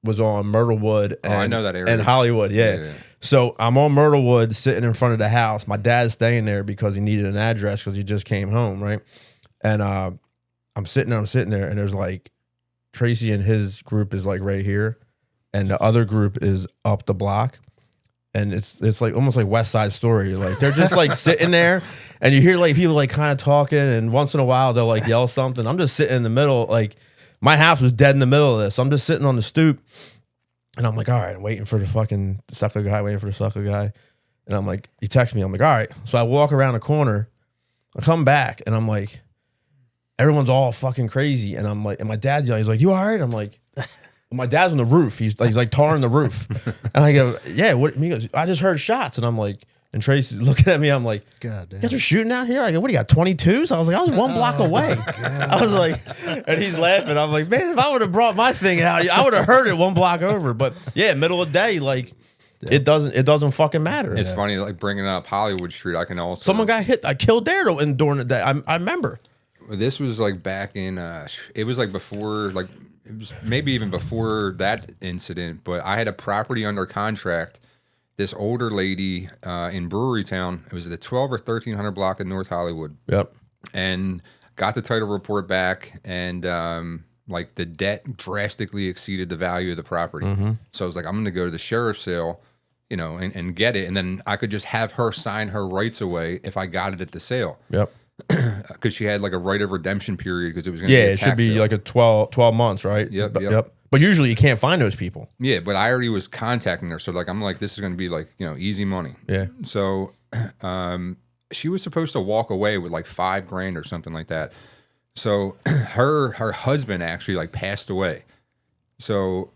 Was on Myrtlewood and I know that area. and Hollywood. Yeah. So I'm on Myrtlewood, sitting in front of the house. My dad's staying there because he needed an address because he just came home, right? And I'm sitting there, and there's like Tracy and his group is like right here, and the other group is up the block. And it's like almost like West Side Story. Like they're just like sitting there, and you hear like people like kind of talking, and once in a while they'll like yell something. I'm just sitting in the middle. Like my house was dead in the middle of this. So I'm just sitting on the stoop, and I'm like, all right, waiting for the fucking sucker guy, and I'm like, he texts me. I'm like, all right. So I walk around the corner, I come back, and I'm like, everyone's all fucking crazy, and I'm like, and my dad's yelling. He's like, you all right? I'm like. My dad's on the roof. He's like tarring the roof. And I go, yeah, what? He goes, I just heard shots. And I'm like, and Tracy's looking at me. I'm like, God damn. you guys are shooting out here? I go, what do you got, 22s? I was like, I was 1 block away. I was like, and he's laughing. I'm like, man, if I would have brought my thing out, I would have heard it 1 block over. But yeah, middle of the day, like, It doesn't fucking matter. It's funny, like bringing up Hollywood Street. I can also Someone got hit. I killed there during the day. I remember. This was like back in. It was like before, like it was maybe even before that incident. But I had a property under contract. This older lady in Brewery Town. It was the 12 or 1300 block in North Hollywood. Yep. And got the title report back, and like the debt drastically exceeded the value of the property. So I was like, I'm going to go to the sheriff's sale, you know, and get it, and then I could just have her sign her rights away if I got it at the sale. Yep. Because she had like a right of redemption period because it was going to Yeah, be a it tax should be sale. like a 12 months, right? Yep. But usually you can't find those people. Yeah, but I already was contacting her, so like I'm like, this is going to be like, you know, easy money. Yeah. So she was supposed to walk away with like $5,000 or something like that. So her husband actually like passed away. So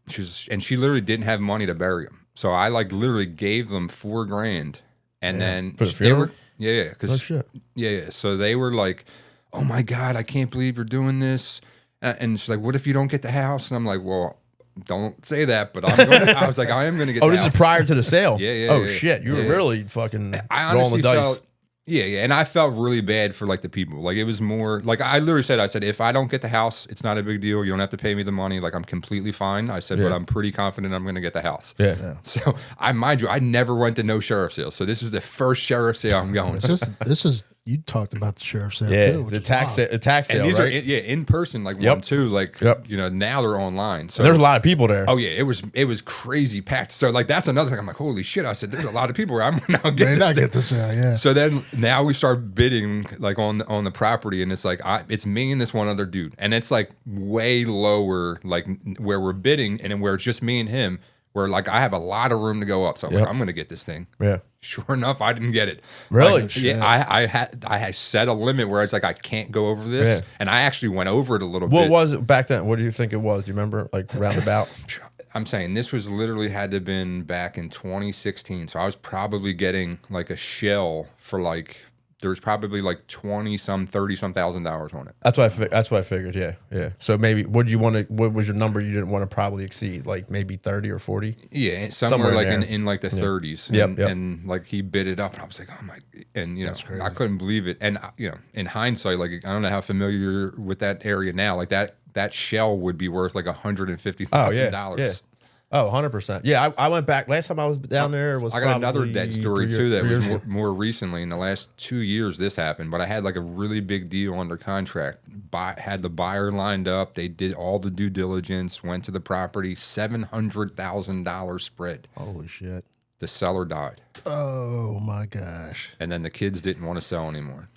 she literally didn't have money to bury him. So I like literally gave them $4,000, and then For the funeral? because Oh, shit. yeah. So they were like, "Oh my God, I can't believe you're doing this." And she's like, "What if you don't get the house?" And I'm like, "Well, don't say that." But I was like, "I am going to get." Oh, the this house. is prior to the sale. Yeah. Oh shit, you were really fucking I rolling honestly the dice. felt, and I felt really bad for like the people. Like it was more like I literally said, if I don't get the house, it's not a big deal. You don't have to pay me the money. Like I'm completely fine. I said, but I'm pretty confident I'm going to get the house. Yeah. So mind you, I never went to no sheriff's sale. So this is the first sheriff's sale I'm going to. This is you talked about the sheriff's sale Yeah, too. the tax sale, And these right? are in person, like one, two, like you know, now they're online. So There's a lot of people there. Oh yeah, it was crazy packed. So like that's another thing. I'm like, holy shit! I said, there's a lot of people where I'm now May getting not this. get the sale, yeah. So then now we start bidding like on the property, and it's like it's me and this one other dude, and it's like way lower, like where we're bidding, and then where it's just me and him, where like I have a lot of room to go up. So I'm like, I'm gonna get this thing. Yeah. Sure enough, I didn't get it. Really? Like, yeah, I had set a limit where it's like I can't go over this, Yeah. and I actually went over it a little What bit. was it back then? What do you think it was? Do you remember, like roundabout? I'm saying this was literally had to have been back in 2016. So I was probably getting like a shell for like, there's probably like 30-some thousand dollars on it. That's what I figured. Yeah. So maybe what was your number you didn't want to probably exceed? Like maybe 30 or 40? Yeah, Somewhere somewhere like in in like the 30s. Yep. And like he bid it up, and I was like, oh my, and you know, I couldn't believe it. And you know, in hindsight, like I don't know how familiar you're with that area now. Like that shell would be worth like $150,000. Oh yeah. Oh, 100%. Yeah, I went back. Last time I was down there was I got another probably dead story 3 too that years was ago. more recently. In the last 2 years, this happened. But I had like a really big deal under contract. Had the buyer lined up. They did all the due diligence. Went to the property. $700,000 spread. Holy shit. The seller died, Oh my gosh. and then the kids didn't want to sell anymore.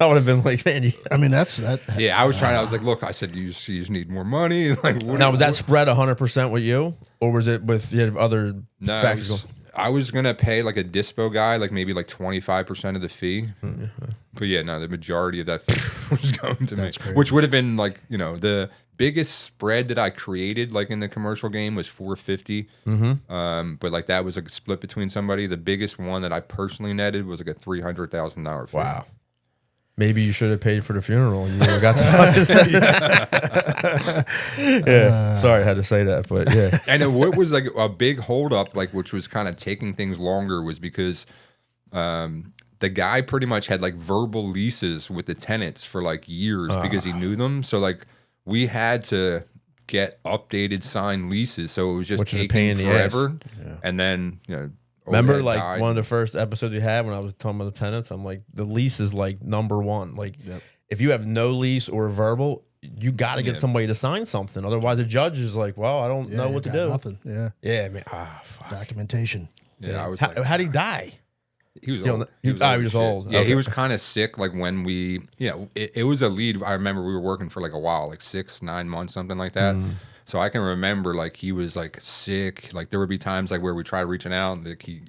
I would have been like, man. I mean, that's that. Yeah, I was trying. I was like, look, I said, you just need more money. Like, Now was that spread 100% with you, or was it with other No, factors? I was gonna pay like a dispo guy, like maybe like 25% of the fee. But yeah, no, the majority of that fee was going to me, which would have been like, you know, the biggest spread that I created like in the commercial game was $450. But like that was like a split between somebody. The biggest one that I personally netted was like a $300,000 fee. Wow. Maybe you should have paid for the funeral. You never got to yeah. Sorry, I had to say that, but yeah. And then what was like a big holdup, like which was kind of taking things longer, was because the guy pretty much had like verbal leases with the tenants for like years because he knew them. So like we had to get updated signed leases, so it was just Which is a pain taking in the ass. forever. And then you know, Remember, Odette like died. one of the first episodes you had when I was talking about the tenants, I'm like, the lease is like number one. Like, if you have no lease or verbal, you got to get somebody to sign something. Otherwise, the judge is like, well, I don't know what to do. Nothing. Yeah. Yeah, man. Fuck. Documentation. Yeah, I was How, like, how'd he die? He was You old. know, he was as shit. old. Yeah, Okay. he was kind of sick. Like when we, you know, it was a lead. I remember we were working for like a while, like 6-9 months, something like that. So I can remember like he was like sick. Like there would be times like where we try reaching out, and like he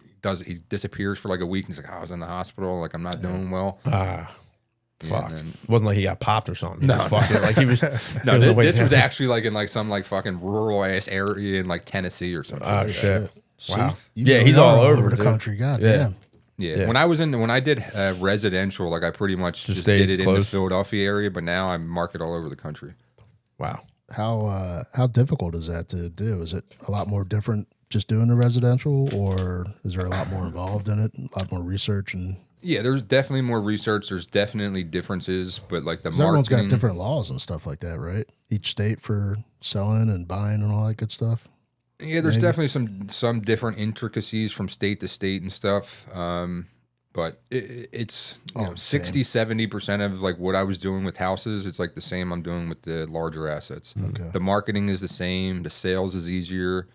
disappears for like a week. And he's like, I was in the hospital. Like I'm not doing well. Fuck. and then- It wasn't like he got popped or something. No, Fuck it. Like he was. No, he was this was awake. actually like in like some like fucking rural ass area in like Tennessee or something. Oh shit. Wow. You Yeah, really he's are all over the dude. country. God Yeah. damn. Yeah. Yeah. When I did residential, like I pretty much just stayed did it in the close. Philadelphia area, but now I market all over the country. Wow. how difficult is that to do? Is it a lot more different just doing the residential, or is there a lot more involved in it, a lot more research? And Yeah, there's definitely more research. There's definitely differences, but like the everyone's marketing, got different laws and stuff like that, right? Each state for selling and buying and all that good stuff. yeah, there's definitely some different intricacies from state to state and stuff. But it's 60-70% of like what I was doing with houses. It's like the same I'm doing with the larger assets. Okay. The marketing is the same. The sales is easier.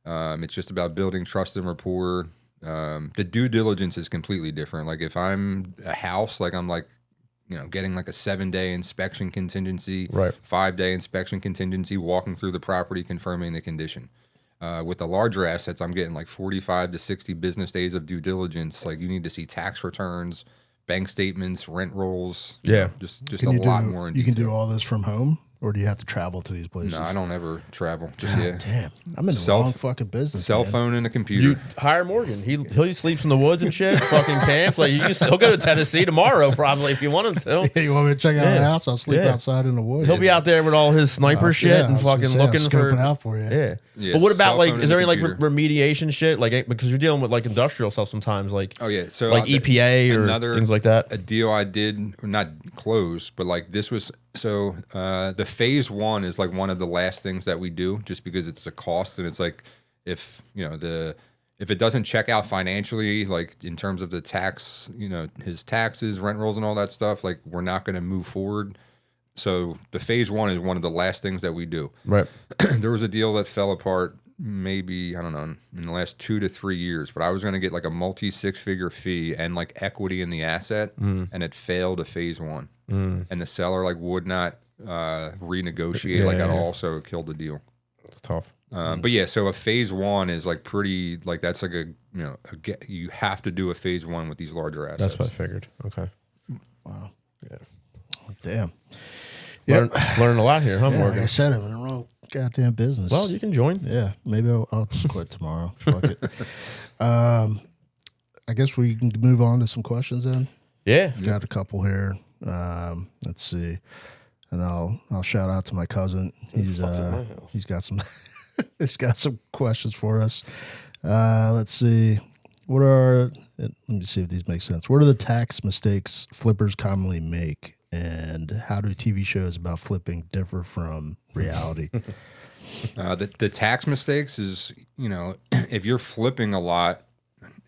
It's just about building trust and rapport. The due diligence is completely different. Like if I'm a house, like I'm like, getting like a 7-day inspection contingency, Right. 5-day inspection contingency, walking through the property, confirming the condition. With the larger assets, I'm getting like 45 to 60 business days of due diligence. Like you need to see tax returns, bank statements, rent rolls. Yeah. Just a lot more in You detail. can do all this from home, or do you have to travel to these places? No, I don't ever travel. Just Damn, I'm in the Cell- wrong fucking business. cell man. phone and a computer. You hire Morgan. He sleeps in the woods and shit. Fucking camps. Like he'll go to Tennessee tomorrow probably if you want him to. Hey, you want me to check out a Yeah. house? I'll sleep Yeah. outside in the woods. He'll be out there with all his sniper shit Yeah, I and was gonna fucking say, I'll looking scope for it out for you. Yeah. Yeah, But what about cell like? phone Is there and any a like computer. remediation shit? Like because you're dealing with like industrial stuff sometimes, like Oh yeah, so like EPA or another- things like that. A deal I did, not close, but like this was the phase one is like one of the last things that we do, just because it's a cost and it's like if if it doesn't check out financially, like in terms of the tax, his taxes, rent rolls, and all that stuff, like we're not going to move forward. So the phase one is one of the last things that we do. Right. There was a deal that fell apart maybe, I don't know, in the last 2 to 3 years, but I was going to get like a multi 6-figure fee and like equity in the asset, and it failed at phase one. And the seller like would not renegotiate like at all, so it killed the deal. It's tough. But yeah, so a phase one is like pretty, like that's like you have to do a phase one with these larger assets. That's what I figured. Okay. Wow. Yeah. Damn. Learn a lot here, huh, Yeah, like Morgan? I said, I'm in the wrong goddamn business. Well, you can join. Yeah, maybe I'll just quit tomorrow. Fuck it. I guess we can move on to some questions then. Yeah. Got a couple here. Let's see, and I'll shout out to my cousin. He's got some he's got some questions for us. Let's see. Let me see if these make sense. What are the tax mistakes flippers commonly make, and how do TV shows about flipping differ from reality? The tax mistakes is, if you're flipping a lot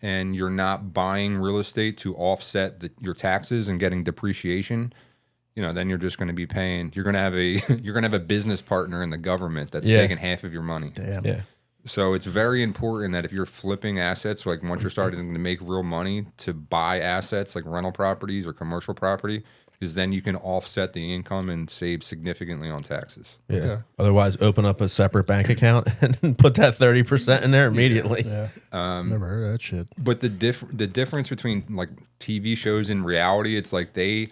and you're not buying real estate to offset your taxes and getting depreciation, then you're just going to be paying. You're going to have a business partner in the government that's taking half of your money. Damn. Yeah. So it's very important that if you're flipping assets, like once you're starting to make real money, to buy assets like rental properties or commercial property, because then you can offset the income and save significantly on taxes. Yeah. Okay. Otherwise, open up a separate bank account and put that 30% in there immediately. Yeah. Never heard of that shit. But the difference between like TV shows and reality, it's like they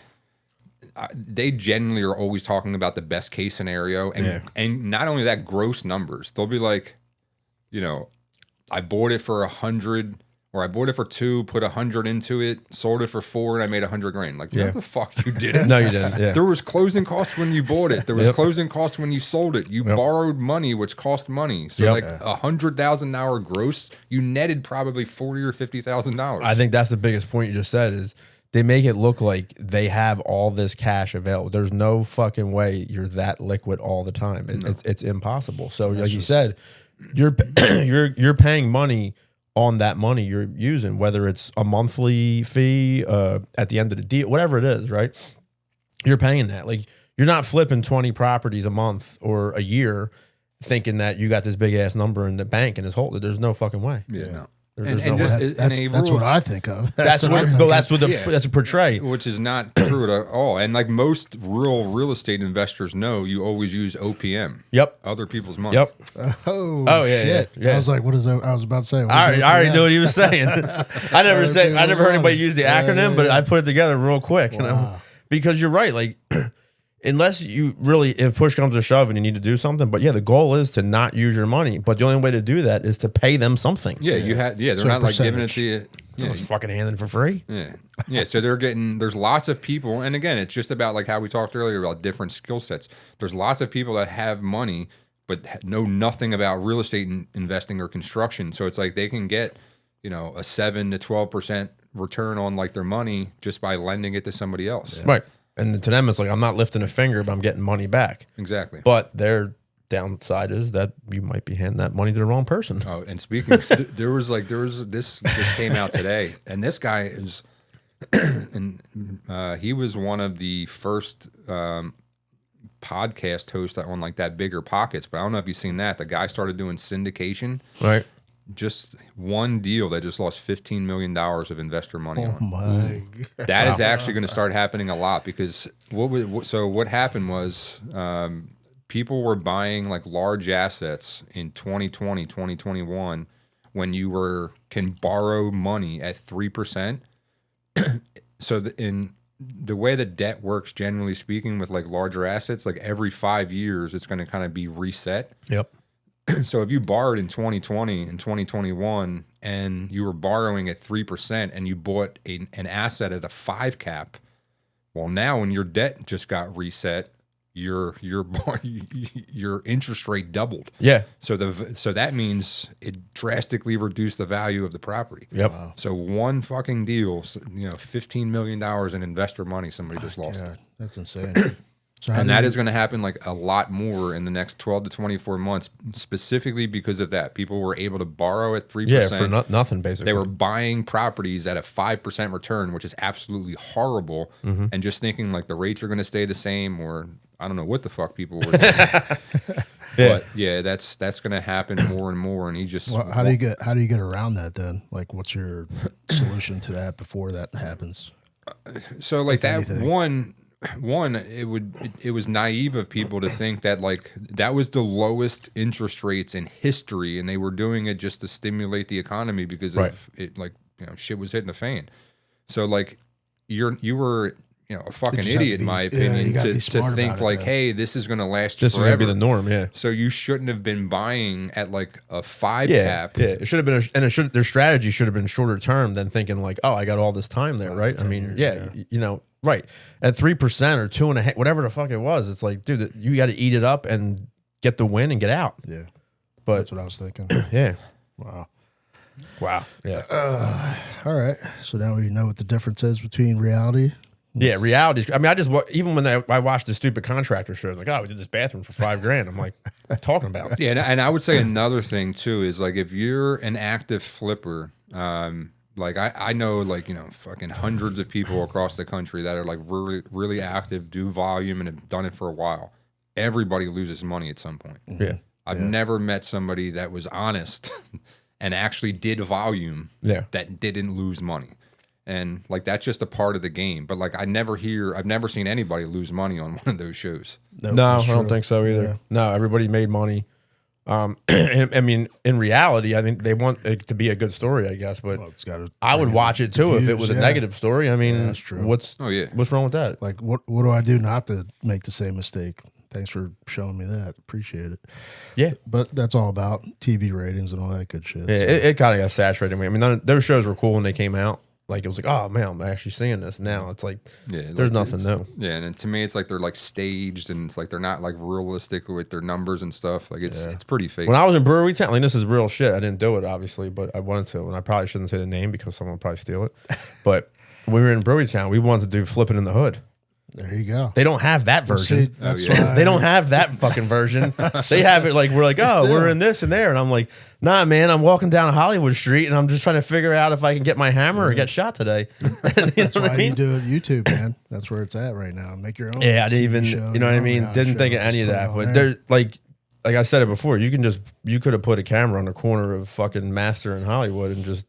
generally are always talking about the best case scenario, and not only that, gross numbers. They'll be like, I bought it for 100, or I bought it for 2, put 100 into it, sold it for 4, and I made $100,000. Like, what the fuck you didn't? No, you didn't. Yeah. There was closing costs when you bought it. There was closing costs when you sold it. You borrowed money, which cost money. So like $100,000 gross, you netted probably $40,000 or $50,000. I think that's the biggest point you just said is they make it look like they have all this cash available. There's no fucking way you're that liquid all the time. It's impossible. So like you said, you're paying money on that money you're using, whether it's a monthly fee at the end of the deal, whatever it is, right? You're paying that. Like you're not flipping 20 properties a month or a year thinking that you got this big ass number in the bank and it's holding. There's no fucking way. no. There's And no just way. That's what I think of. That's what that's a portray. Which is not true at all. And like most real estate investors know, you always use OPM. Yep. Other people's money. Yep. Oh yeah, shit. yeah. I was like, what is that? I was about to say. I already knew what he was saying. I never heard anybody use the acronym, but I put it together real quick. Because you're right. Like, unless you really, if push comes to shove and you need to do something, but yeah, the goal is to not use your money. But the only way to do that is to pay them something. Yeah, you had. Yeah, they're So not like giving it percentage. to you. I was fucking handing it for free. Yeah. Yeah. So there's lots of people. And again, it's just about like how we talked earlier about different skill sets. There's lots of people that have money, but know nothing about real estate investing or construction. So it's like they can get, a 7 to 12% return on like their money just by lending it to somebody else. Yeah. Right. And to them, it's like, I'm not lifting a finger, but I'm getting money back. Exactly. But their downside is that you might be handing that money to the wrong person. Oh, and speaking, this came out today, and this guy is, and he was one of the first podcast hosts on like that Bigger Pockets. But I don't know if you've seen that. The guy started doing syndication. Right. Just one deal that just lost $15 million of investor money on. Oh my! That is actually going to start happening a lot because what happened was people were buying like large assets in 2020, 2021 when you can borrow money at 3%. So in the way that debt works, generally speaking, with like larger assets, like every 5 years, it's going to kind of be reset. Yep. So if you borrowed in 2020 and 2021 and you were borrowing at 3% and you bought an asset at a 5 cap, well, now when your debt just got reset, your interest rate doubled. Yeah. So that means it drastically reduced the value of the property. Yep. Wow. So one fucking deal, $15 million in investor money somebody just lost. God, that's insane. And that is going to happen like a lot more in the next 12 to 24 months, specifically because of that. People were able to borrow at 3%. Yeah, for nothing, basically. They were buying properties at a 5% return, which is absolutely horrible. Mm-hmm. And just thinking like the rates are going to stay the same, or I don't know what the fuck people were doing. But yeah, that's going to happen more and more. And he just how do you get around that then? Like, what's your solution to that before that happens? So like that anything. One, it was naive of people to think that like that was the lowest interest rates in history, and they were doing it just to stimulate the economy because of it, like shit was hitting the fan. So like you were a fucking idiot in my opinion to think like, hey, this is going to last this forever. is going to be the norm. Yeah. So you shouldn't have been buying at like a 5 cap. Yeah, it should have been, their strategy should have been shorter term than thinking like, oh, I got all this time there, right? I mean, right at 3% or 2.5, whatever the fuck it was. It's like, dude, you got to eat it up and get the win and get out. Yeah, but that's what I was thinking. Yeah. Wow. Yeah. All right. So now we know what the difference is between reality. Yeah, reality. I mean, even when I watched the stupid contractor show, like, oh, we did this bathroom for $5,000. I'm like, what are you talking about? Yeah, and I would say another thing too is like if you're an active flipper, like I know like fucking hundreds of people across the country that are like really really active, do volume, and have done it for a while. Everybody loses money at some point. Yeah, I've never met somebody that was honest and actually did volume. Yeah. That didn't lose money. And like that's just a part of the game. But like I've never seen anybody lose money on one of those shows. No, I don't think so either. Yeah. No, everybody made money. I mean, in reality, I think they want it to be a good story, I guess. But I would watch it too if it was a negative story. I mean, that's true. What's wrong with that? Like, what do I do not to make the same mistake? Thanks for showing me that. Appreciate it. Yeah, but that's all about TV ratings and all that good shit. Yeah, so. it kind of got saturated. I mean, those shows were cool when they came out. Like it was like, oh man, I'm actually seeing this now. It's like, there's nothing new. Yeah, and to me, it's like they're like staged, and it's like they're not like realistic with their numbers and stuff. Like it's pretty fake. When I was in Brewery Town, like this is real shit. I didn't do it obviously, but I wanted to, and I probably shouldn't say the name because someone will probably steal it. But when we were in Brewery Town, we wanted to do Flipping in the Hood. There you go. They don't have that version. See, they don't have that fucking version. They have it like, we're like, oh, we're in this and there. And I'm like, nah, man, I'm walking down Hollywood Street and I'm just trying to figure out if I can get my hammer or get shot today. That's why you do it YouTube, man. That's where it's at right now. Make your own. Yeah, I didn't even, show, you know what I mean? Didn't think of any of that. But there's like I said it before, you could have put a camera on the corner of fucking Master in Hollywood and just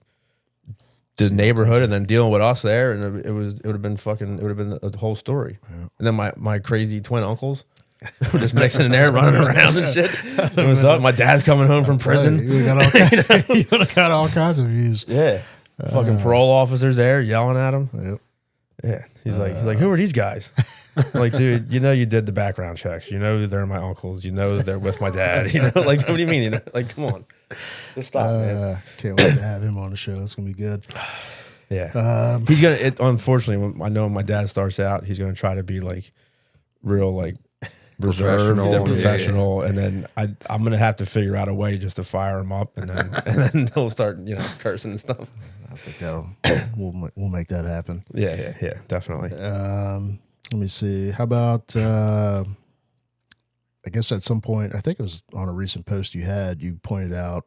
the neighborhood and then dealing with us there, and it would have been a whole story. Yeah. And then my crazy twin uncles were just mixing in there, running around and shit. What's up? My dad's coming home from prison. You got all kinds of views. Yeah, fucking parole officers there yelling at him. Yep. Yeah, he's like, who are these guys? Like, dude, you did the background checks. You know they're my uncles. You know they're with my dad. Like, what do you mean? Like, come on. Just stop, man. Can't wait to have him on the show. It's gonna be good. Yeah, he's gonna. Unfortunately, when I know when my dad starts out, he's gonna try to be like real, like reserved and professional, and then I'm gonna have to figure out a way just to fire him up, and then he'll start cursing and stuff. I think we'll make that happen. Yeah, definitely. Let me see. How about? I guess at some point, I think it was on a recent post you pointed out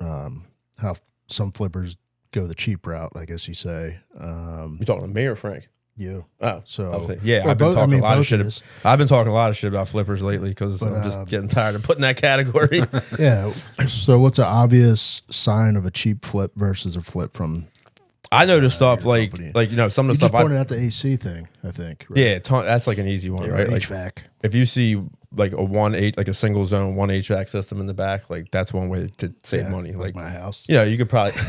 how some flippers go the cheap route. I guess you say. You talking to me or Frank? You. Oh, so yeah, I've been talking a lot of shit. I've been talking a lot of shit about flippers lately because I'm just getting tired of putting that category. Yeah. So what's an obvious sign of a cheap flip versus a flip from? I noticed stuff like some of the stuff. I pointed out the AC thing. I think. Right? Yeah, that's like an easy one, right? HVAC. Like if you see like a single zone 1 HVAC system in the back, like that's one way to save money. Like my house. You could probably.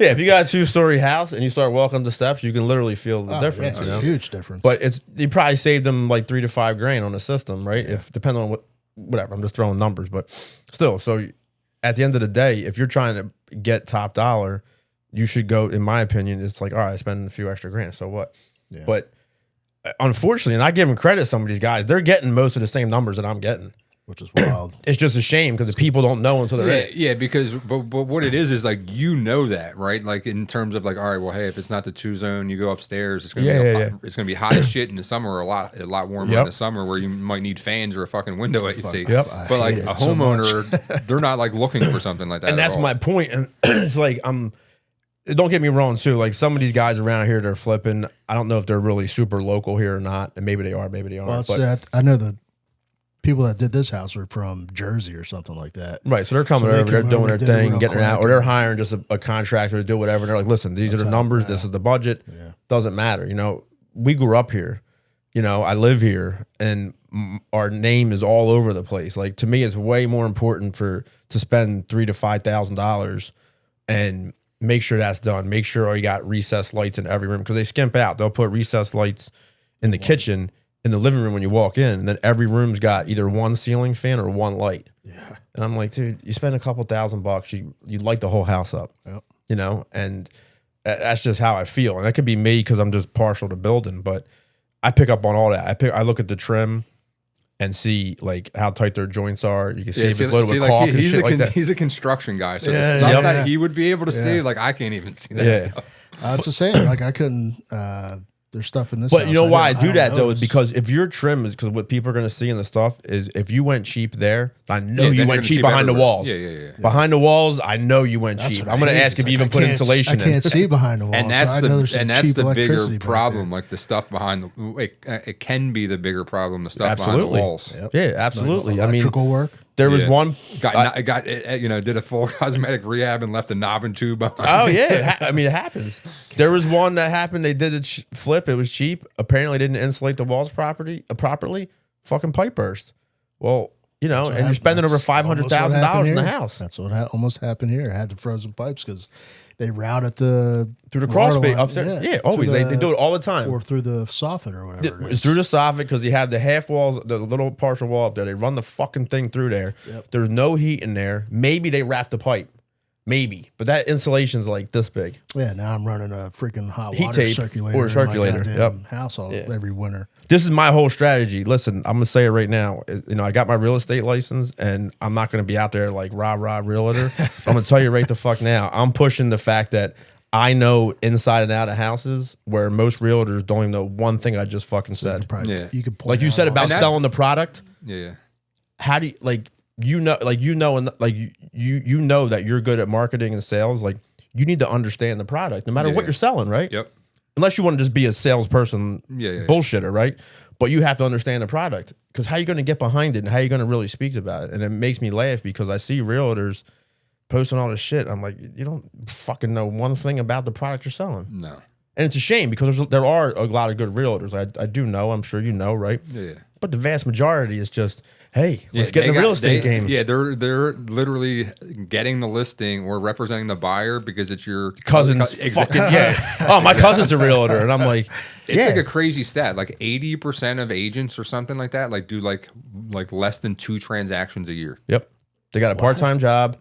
Yeah, if you got a 2-story house and you start walking up the steps, you can literally feel the difference. Yeah, it's a huge difference. But you probably saved them like $3 to $5 grand on the system, right? Yeah. If depending on whatever. I'm just throwing numbers, but still. So at the end of the day, if you're trying to get top dollar, you should go. In my opinion, it's like, all right, I spend a few extra grand, so what? Yeah. But unfortunately, and I give them credit, some of these guys, they're getting most of the same numbers that I'm getting. Which is wild. It's just a shame because the people don't know until they're in it. Yeah, because but what it is like that, right? Like in terms of like, all right, well, hey, if it's not the 2-zone, you go upstairs. It's gonna it's gonna be hot as shit in the summer, or a lot warmer in the summer, where you might need fans or a fucking window AC. Yep. But like a homeowner, they're not like looking for something like that. And that's my point. And it's like don't get me wrong too. Like some of these guys around here, they're flipping. I don't know if they're really super local here or not, and maybe they are, maybe they aren't. Well, I know the people that did this house were from Jersey or something like that. Right. So they're coming over, they're doing their thing, getting it out, or they're hiring just a contractor to do whatever. And they're like, listen, these are the numbers. This is the budget. Yeah. Doesn't matter. We grew up here. I live here, and our name is all over the place. Like to me, it's way more important to spend $3,000 to $5,000 and make sure that's done. Make sure you got recessed lights in every room, because they skimp out. They'll put recessed lights in the kitchen, in the living room when you walk in, and then every room's got either one ceiling fan or one light. Yeah. And I'm like, dude, you spend a couple $1,000, you light the whole house up. Yep. And that's just how I feel. And that could be me because I'm just partial to building, but I pick up on all that. I look at the trim and see like how tight their joints are. You can see if it's loaded with caulk and shit like that. He's a construction guy, so the stuff that he would be able to see, like I can't even see that stuff. It's the same. Like I couldn't. There's stuff in this. But you know why I do that though is because if your trim is, because what people are going to see in the stuff is if you went cheap there, I know you went cheap behind the walls. Yeah. Behind the walls, I know you went cheap. I'm going to ask if you even put insulation in. I can't see behind the walls, and that's the bigger problem. Like the stuff behind it can be the bigger problem. The stuff behind the walls. Yep. Yeah, absolutely. Like electrical work. There was one did a full cosmetic rehab and left a knob and tube behind. Oh yeah, it happens. There was one that happened. They did a flip. It was cheap. Apparently, didn't insulate the walls properly. Fucking pipe burst. Well, and you're spending over $500,000 in the house. That's what almost happened here. I had the frozen pipes because they routed through the crawl space upstairs. Yeah, always. They do it all the time. Or through the soffit or whatever. It's through the soffit because you have the half walls, the little partial wall up there. They run the fucking thing through there. Yep. There's no heat in there. Maybe they wrap the pipe. Maybe. But that insulation's like this big. Yeah, now I'm running a freaking hot heat water tape circulator or circulator in my house every winter. This is my whole strategy. Listen, I'm going to say it right now. I got my real estate license, and I'm not going to be out there like rah realtor. I'm going to tell you right the fuck now. I'm pushing the fact that I know inside and out of houses where most realtors don't even know one thing I just fucking said. You could point like you said about selling the product. Yeah. How do you you know that you're good at marketing and sales. Like you need to understand the product no matter what you're selling, right? Yep. Unless you want to just be a salesperson, bullshitter, right? But you have to understand the product, because how are you going to get behind it and how are you going to really speak about it? And it makes me laugh because I see realtors posting all this shit. I'm like, you don't fucking know one thing about the product you're selling. No. And it's a shame because there are a lot of good realtors. I do know. I'm sure you know, right? Yeah. But the vast majority is just, hey, let's get in the real estate game. Yeah, they're literally getting the listing or representing the buyer because it's your cousin's fucking Oh, my cousin's a realtor, and I'm like, it's like a crazy stat. Like 80% of agents or something like that, do like less than 2 transactions a year. Yep, they got a part-time job.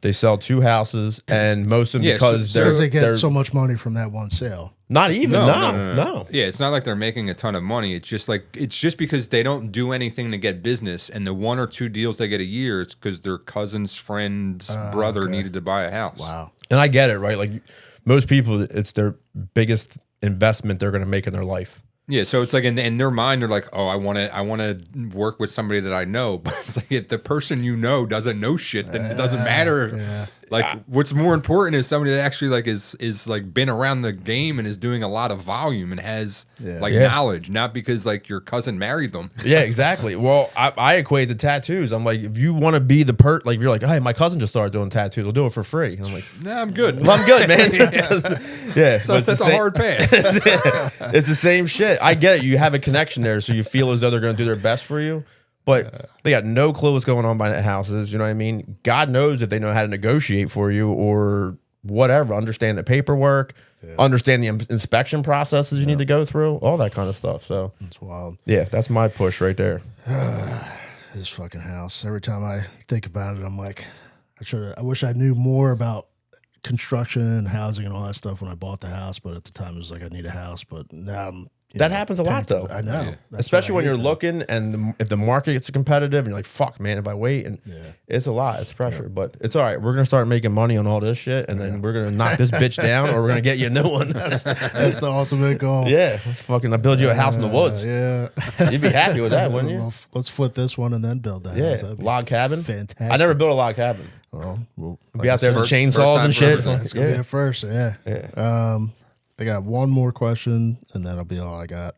They sell 2 houses, and most of them because they get they're so much money from that one sale. not even no. Yeah, it's not like they're making a ton of money. It's just because they don't do anything to get business, and the 1 or 2 deals they get a year, it's because their cousin's friend's brother needed to buy a house. Wow. And I get it, right? Like most people, it's their biggest investment they're going to make in their life. Yeah, so it's like in their mind, they're like, "Oh, I want to work with somebody that I know." But it's like if the person you know doesn't know shit, then it doesn't matter. Yeah. Like what's more important is somebody that actually like is like been around the game and is doing a lot of volume and has knowledge, not because like your cousin married them. Yeah, exactly. Well, I equate the tattoos. I'm like, if you want to be the like, if you're like, hey, my cousin just started doing tattoos. They'll do it for free. And I'm like, Nah, I'm good. well, I'm good, man. Yeah, So that's a hard pass. It's the same shit. I get it. You have a connection there, so you feel as though they're going to do their best for you. But they got no clue what's going on by the houses. You know what I mean? God knows if they know how to negotiate for you or whatever. Understand the paperwork, understand the inspection processes you need to go through, all that kind of stuff. So It's wild. yeah, that's my push right there. This fucking house. Every time I think about it, I'm like, I wish I knew more about construction and housing and all that stuff when I bought the house. But at the time, it was like I need a house. But now That happens a lot, though. I know. That's Especially why I when you're hate that. looking and if the market gets competitive and you're like, fuck, man, if I wait, and it's a lot, it's pressure, but it's all right. We're going to start making money on all this shit, and then we're going to knock this bitch down, or we're going to get you a new one. That's the ultimate goal. Yeah, let's fucking, I build you a house in the woods. Yeah. You'd be happy with that, wouldn't you? Well, let's flip this one and then build that Yeah, house. That'd be log cabin. Fantastic. I never built a log cabin. Well, Be out there with first chainsaws time and for shit. everything. It's gonna be Yeah. a first, yeah. I got one more question, and that'll be all I got.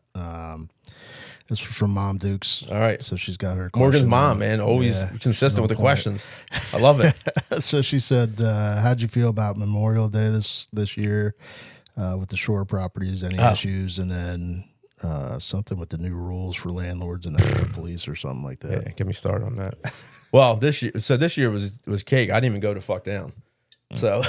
This was from Mom Dukes. All right. So she's got her Morgan's question mom, in. man, always Yeah, consistent on with the point. questions. I love it. So she said, how'd you feel about Memorial Day this year with the shore properties? Any issues? And then something with the new rules for landlords and the police or something like that. Yeah, get me started on that. Well, this year was cake. I didn't even go to fuck down. So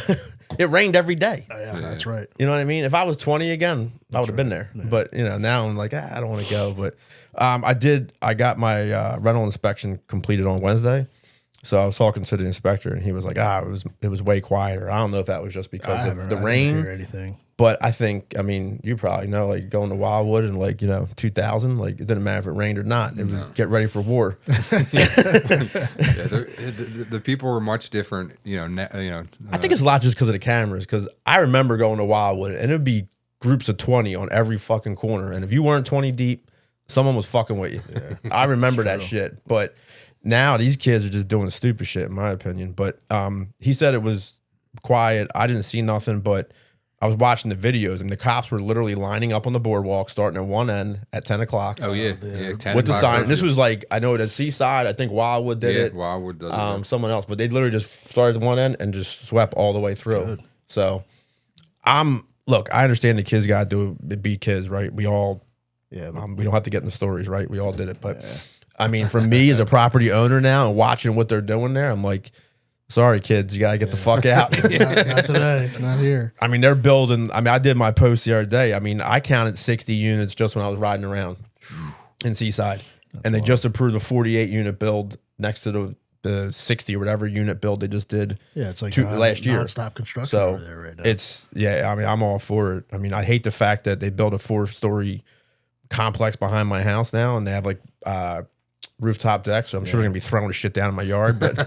it rained every day. Oh, yeah, that's right. You know what I mean? If I was 20 again, I would have been there. Yeah. But now I'm like, I don't want to go. But I got my rental inspection completed on Wednesday. So I was talking to the inspector, and he was like, it was way quieter. I don't know if that was just because of the rain or anything. But I think, you probably know, like going to Wildwood in 2000, like it didn't matter if it rained or not. It was get ready for war. The people were much different. I think it's a lot just because of the cameras. Because I remember going to Wildwood, and it would be groups of 20 on every fucking corner. And if you weren't 20 deep, someone was fucking with you. Yeah, I remember that shit. But now these kids are just doing stupid shit, in my opinion. But he said it was quiet. I didn't see nothing, but I was watching the videos, and the cops were literally lining up on the boardwalk, starting at one end at 10 o'clock. Oh, yeah. 10 with the o'clock sign. curfew. This was like, I know at Seaside, I think Wildwood did it. Wildwood does it. Someone else, but they literally just started at one end and just swept all the way through. Good. So, look, I understand the kids got to be kids, right? We all, we don't have to get in the stories, right? We all did it. But, for me as a property owner now and watching what they're doing there, I'm like, sorry, kids, you got to get the fuck out. Not today. Not here. They're building. I did my post the other day. I counted 60 units just when I was riding around in Seaside. They just approved a 48 unit build next to the 60 or whatever unit build they just did. Yeah, it's like last year. Nonstop construction So over there right now. it's, I'm all for it. I hate the fact that they built a 4-story complex behind my house now, and they have rooftop deck, so I'm sure they're gonna be throwing shit down in my yard. But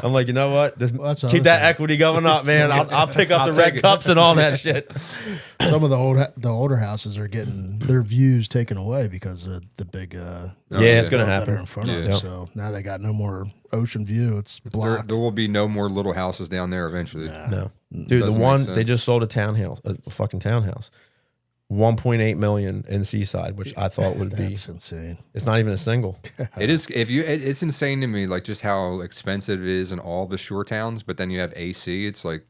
I'm like, you know what? Keep that equity going up, man. I'll pick up the red cups and all that shit. Some of the older houses are getting their views taken away because of the big it's gonna builds that are happen in front of Yeah. them. So now they got no more ocean view. It's blocked. There will be no more little houses down there eventually. No, dude, the Doesn't one make sense. they just sold a fucking townhouse, 1.8 million in Seaside, which I thought would be. That's insane. It's not even a single. It is it's insane to me, like just how expensive it is in all the shore towns. But then you have AC. It's like,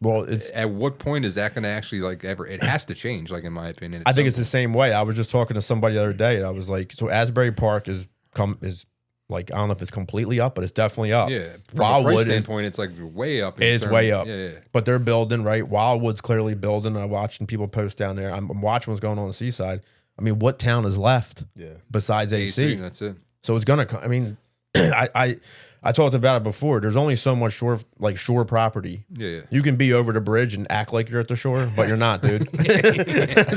Well, it's. at what point is that going to actually ever? It has to change. Like in my opinion, I think it's the same way. I was just talking to somebody the other day. I was like, so Asbury Park is like, I don't know if it's completely up, but it's definitely up. Yeah, from a Wildwood price is- standpoint, it's like way up. It's way up. Yeah. But they're building, right? Wildwood's clearly building. I'm watching people post down there. I'm watching what's going on the Seaside. What town is left besides AC? That's it. So it's gonna come. I talked about it before. There's only so much shore property. Yeah. You can be over the bridge and act like you're at the shore, but you're not, dude.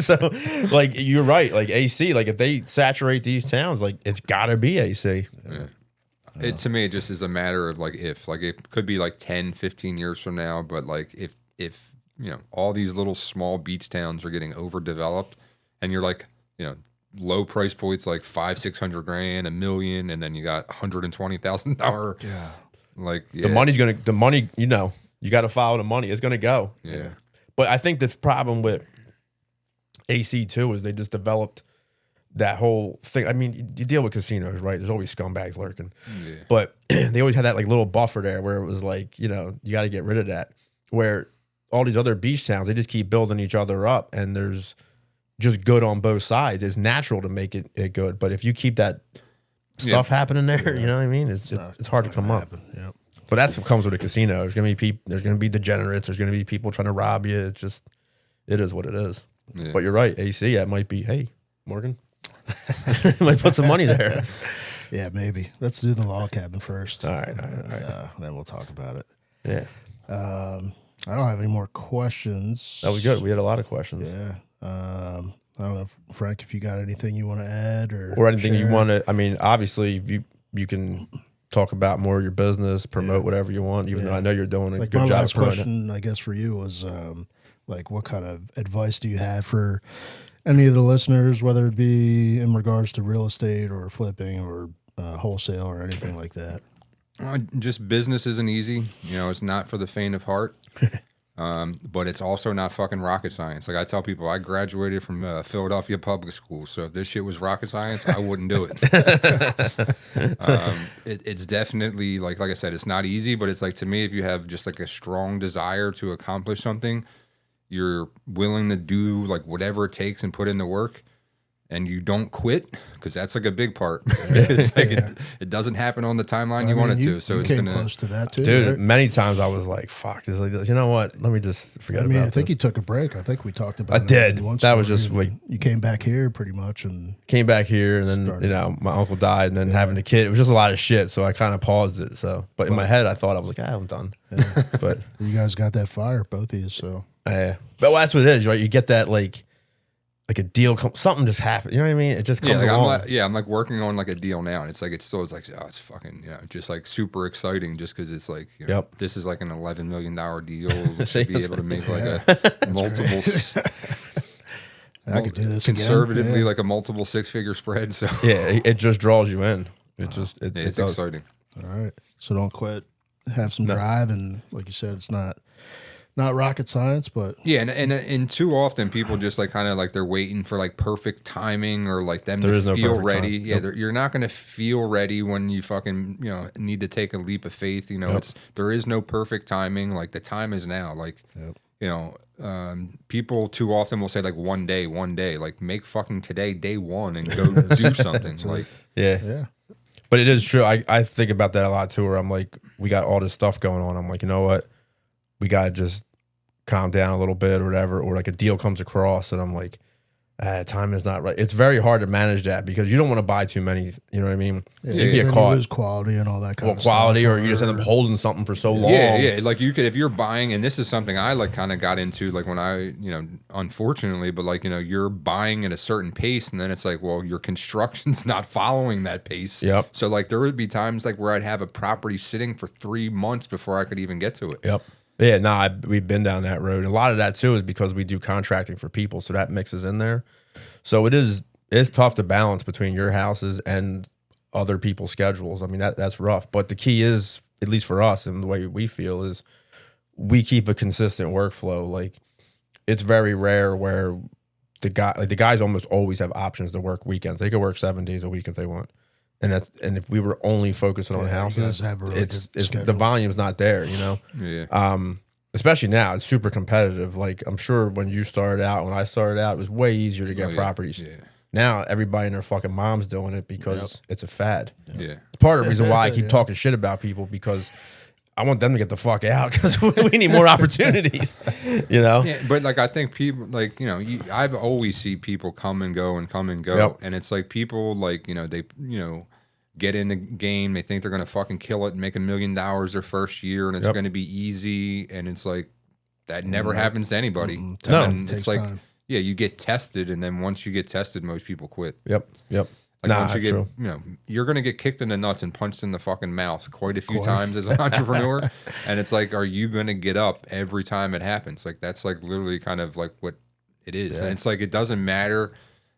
So, like, you're right. Like AC, like if they saturate these towns, like it's gotta be AC. Yeah. It to me, it just is a matter of like if, like it could be like 10, 15 years from now, but like if you know all these little small beach towns are getting overdeveloped, and you're like, you know, low price points like $500,000-600,000, $1 million, and then you got $120,000. Yeah. Like The money, you know, you got to follow the money. It's gonna go. Yeah. But I think the problem with AC too is they just developed that whole thing. I mean, you deal with casinos, right? There's always scumbags lurking. Yeah. But they always had that like little buffer there where it was like, you know, you got to get rid of that. Where all these other beach towns, they just keep building each other up, and there's just good on both sides. It's natural to make it good. But if you keep that stuff happening there, you know what I mean? It's hard to come up. Yep. But that's what comes with a casino. There's gonna be people. There's gonna be degenerates. There's gonna be people trying to rob you. It's just, it is what it is. Yeah. But you're right. AC, that might be. Hey, Morgan, might put some money there. Yeah, maybe. Let's do the log cabin first. All right. Then we'll talk about it. Yeah, I don't have any more questions. that was good. We had a lot of questions. Yeah. I don't know, Frank, if you got anything you want to add Or anything you want to. I mean, obviously, you can talk about more of your business, promote whatever you want. Even though I know you're doing a like good my job. last promoting it. question, I guess, for you was like, what kind of advice do you have for any of the listeners, whether it be in regards to real estate or flipping or wholesale or anything like that? Just business isn't easy. You know, it's not for the faint of heart. But it's also not fucking rocket science. Like I tell people, I graduated from Philadelphia public school, so if this shit was rocket science, I wouldn't do it. It's definitely like I said, it's not easy, but it's like, to me, if you have just like a strong desire to accomplish something, you're willing to do like whatever it takes and put in the work, and you don't quit, because that's like a big part. It's like it doesn't happen on the timeline you want it to. So you it's came gonna close to that too, Dude, right? many times I was like, "Fuck this!" Like, you know what? Let me just forget. I mean, about I think this. you took a break. I think we talked about. I did. Once That was just like you came back here pretty much, and came back here, and then Started. you know my uncle died, and then having a kid, it was just a lot of shit. So I kind of paused it. So, but in my head, I thought I was like, I'm done. But you guys got that fire, both of you. So but that's what it is, right? You get that like a deal, something just happened. You know what I mean? It just comes along. I'm like working on like a deal now, and it's like it's like, oh, it's fucking just like super exciting, just because it's like, you know, this is like an $11 million deal. To be able to make like a multiple. I could do this conservatively, again. like a multiple 6-figure spread. So it just draws you in. It just it's does. exciting. All right, so don't quit. Have some drive, and like you said, it's not rocket science, but and too often people just like kind of like they're waiting for like perfect timing or like them to no feel perfect ready. time. Yeah, you're not going to feel ready when you fucking need to take a leap of faith. There is no perfect timing. Like the time is now. Like people too often will say like one day. Like make fucking today day one and go do something. Like yeah. But it is true. I think about that a lot too. Where I'm like, we got all this stuff going on. I'm like, you know what? We got to just calm down a little bit or whatever, or like a deal comes across and I'm like, time is not right. It's very hard to manage that because you don't want to buy too many, you know what I mean? You get caught. You lose quality and all that kind of stuff. Quality, or you just end up holding something for so long. Yeah. Like you could, if you're buying, and this is something I like kind of got into, like when I, unfortunately, but like, you're buying at a certain pace and then it's like, well, your construction's not following that pace. Yep. So like there would be times like where I'd have a property sitting for 3 months before I could even get to it. Yep. Yeah, we've been down that road. A lot of that too is because we do contracting for people, so that mixes in there. So it's tough to balance between your houses and other people's schedules. I mean, that's rough. But the key is, at least for us and the way we feel, is we keep a consistent workflow. Like it's very rare where the guys almost always have options to work weekends. They could work 7 days a week if they want. And if we were only focusing on houses, it's the volume's not there, Yeah. Especially now, it's super competitive. Like I'm sure when you started out, when I started out, it was way easier to get properties. Yeah. Now everybody and their fucking mom's doing it because it's a fad. Yeah. It's part of the reason why I keep talking shit about people, because I want them to get the fuck out because we need more opportunities. Yeah, but like I think people like I've always see people come and go, Yep. and it's like people like they get in the game. They think they're going to fucking kill it and make $1 million their first year, and it's going to be easy. And it's like that never happens to anybody. No, And it it's takes like, time. yeah, you get tested, and then once you get tested, most people quit. Yep. Like once you get, you're going to get kicked in the nuts and punched in the fucking mouth quite a few times as an entrepreneur. And it's like, are you going to get up every time it happens? Like, that's like literally kind of like what it is. And it's like, it doesn't matter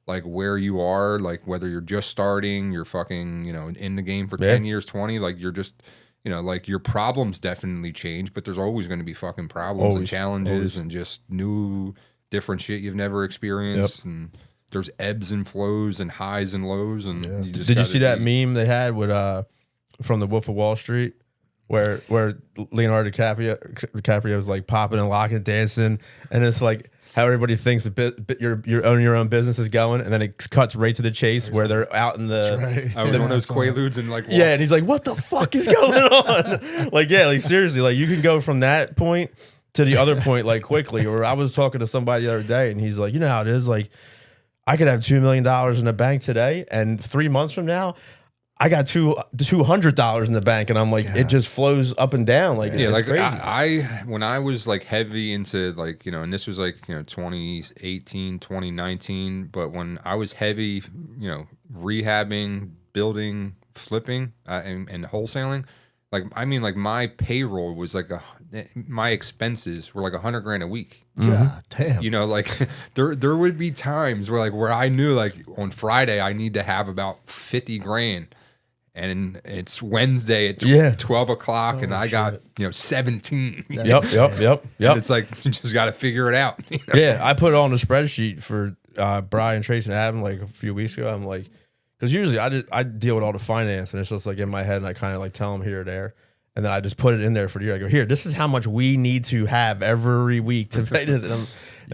like where you are, like whether you're just starting, you're fucking, in the game for 10 years, 20, like you're just, like your problems definitely change, but there's always going to be fucking problems and challenges and just new, different shit you've never experienced. And there's ebbs and flows and highs and lows. And you just did you see that meme they had with from the Wolf of Wall Street, where Leonardo DiCaprio was like popping and locking, dancing, and it's like how everybody thinks you're owning your own business is going, and then it cuts right to the chase where they're out in the I was one of those quaaludes and like and he's like, what the fuck is going on? like seriously, like you can go from that point to the other point like quickly. Or I was talking to somebody the other day, and he's like, you know how it is, like I could have $2 million in the bank today, and 3 months from now, I got $200 in the bank, and I'm like, it just flows up and down, like it's like crazy. I when I was like heavy into like and this was like 2018, 2019, but when I was heavy, rehabbing, building, flipping, and wholesaling, like I mean, like my payroll was like my expenses were like $100,000 a week. Yeah, damn. Like there would be times where I knew like on Friday I need to have about $50,000, and it's Wednesday at 12 o'clock, and I got 17. Yep. And it's like you just got to figure it out. Yeah, I put it on the spreadsheet for Brian, Trace, and Adam like a few weeks ago. I'm like, because usually I deal with all the finance, and it's just like in my head, and I kind of like tell them here or there. And then I just put it in there for the year. I go, here, this is how much we need to have every week to pay this. And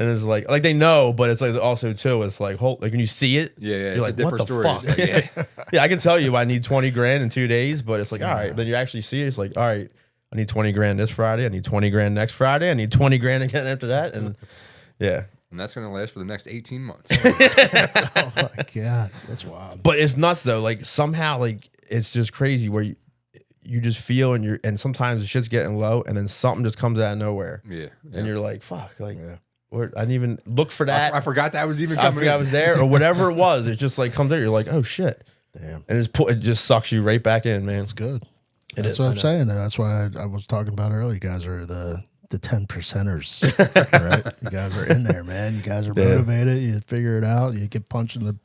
it's like they know, but it's like also too, it's like, like when you see it, you're it's like, a different story. Fuck? Like, yeah, I can tell you I need $20,000 in 2 days, but it's like, all right. Then you actually see it. It's like, all right, I need $20,000 this Friday. I need $20,000 next Friday. I need $20,000 again after that. And yeah. And that's going to last for the next 18 months. Oh my God. That's wild. But it's nuts though. Like somehow, like it's just crazy where you just feel and sometimes the shit's getting low, and then something just comes out of nowhere. Yeah. And you're like, fuck, like I didn't even look for that. I forgot that was even I coming. forgot I was there or whatever it was. It just like comes there. You're like, oh shit. Damn. And it just sucks you right back in, man. It's good. It That's is, what I I'm know. saying. That's why I was talking about earlier. You guys are the 10%ers, right? You guys are in there, man. You guys are motivated. You figure it out. You get punched in the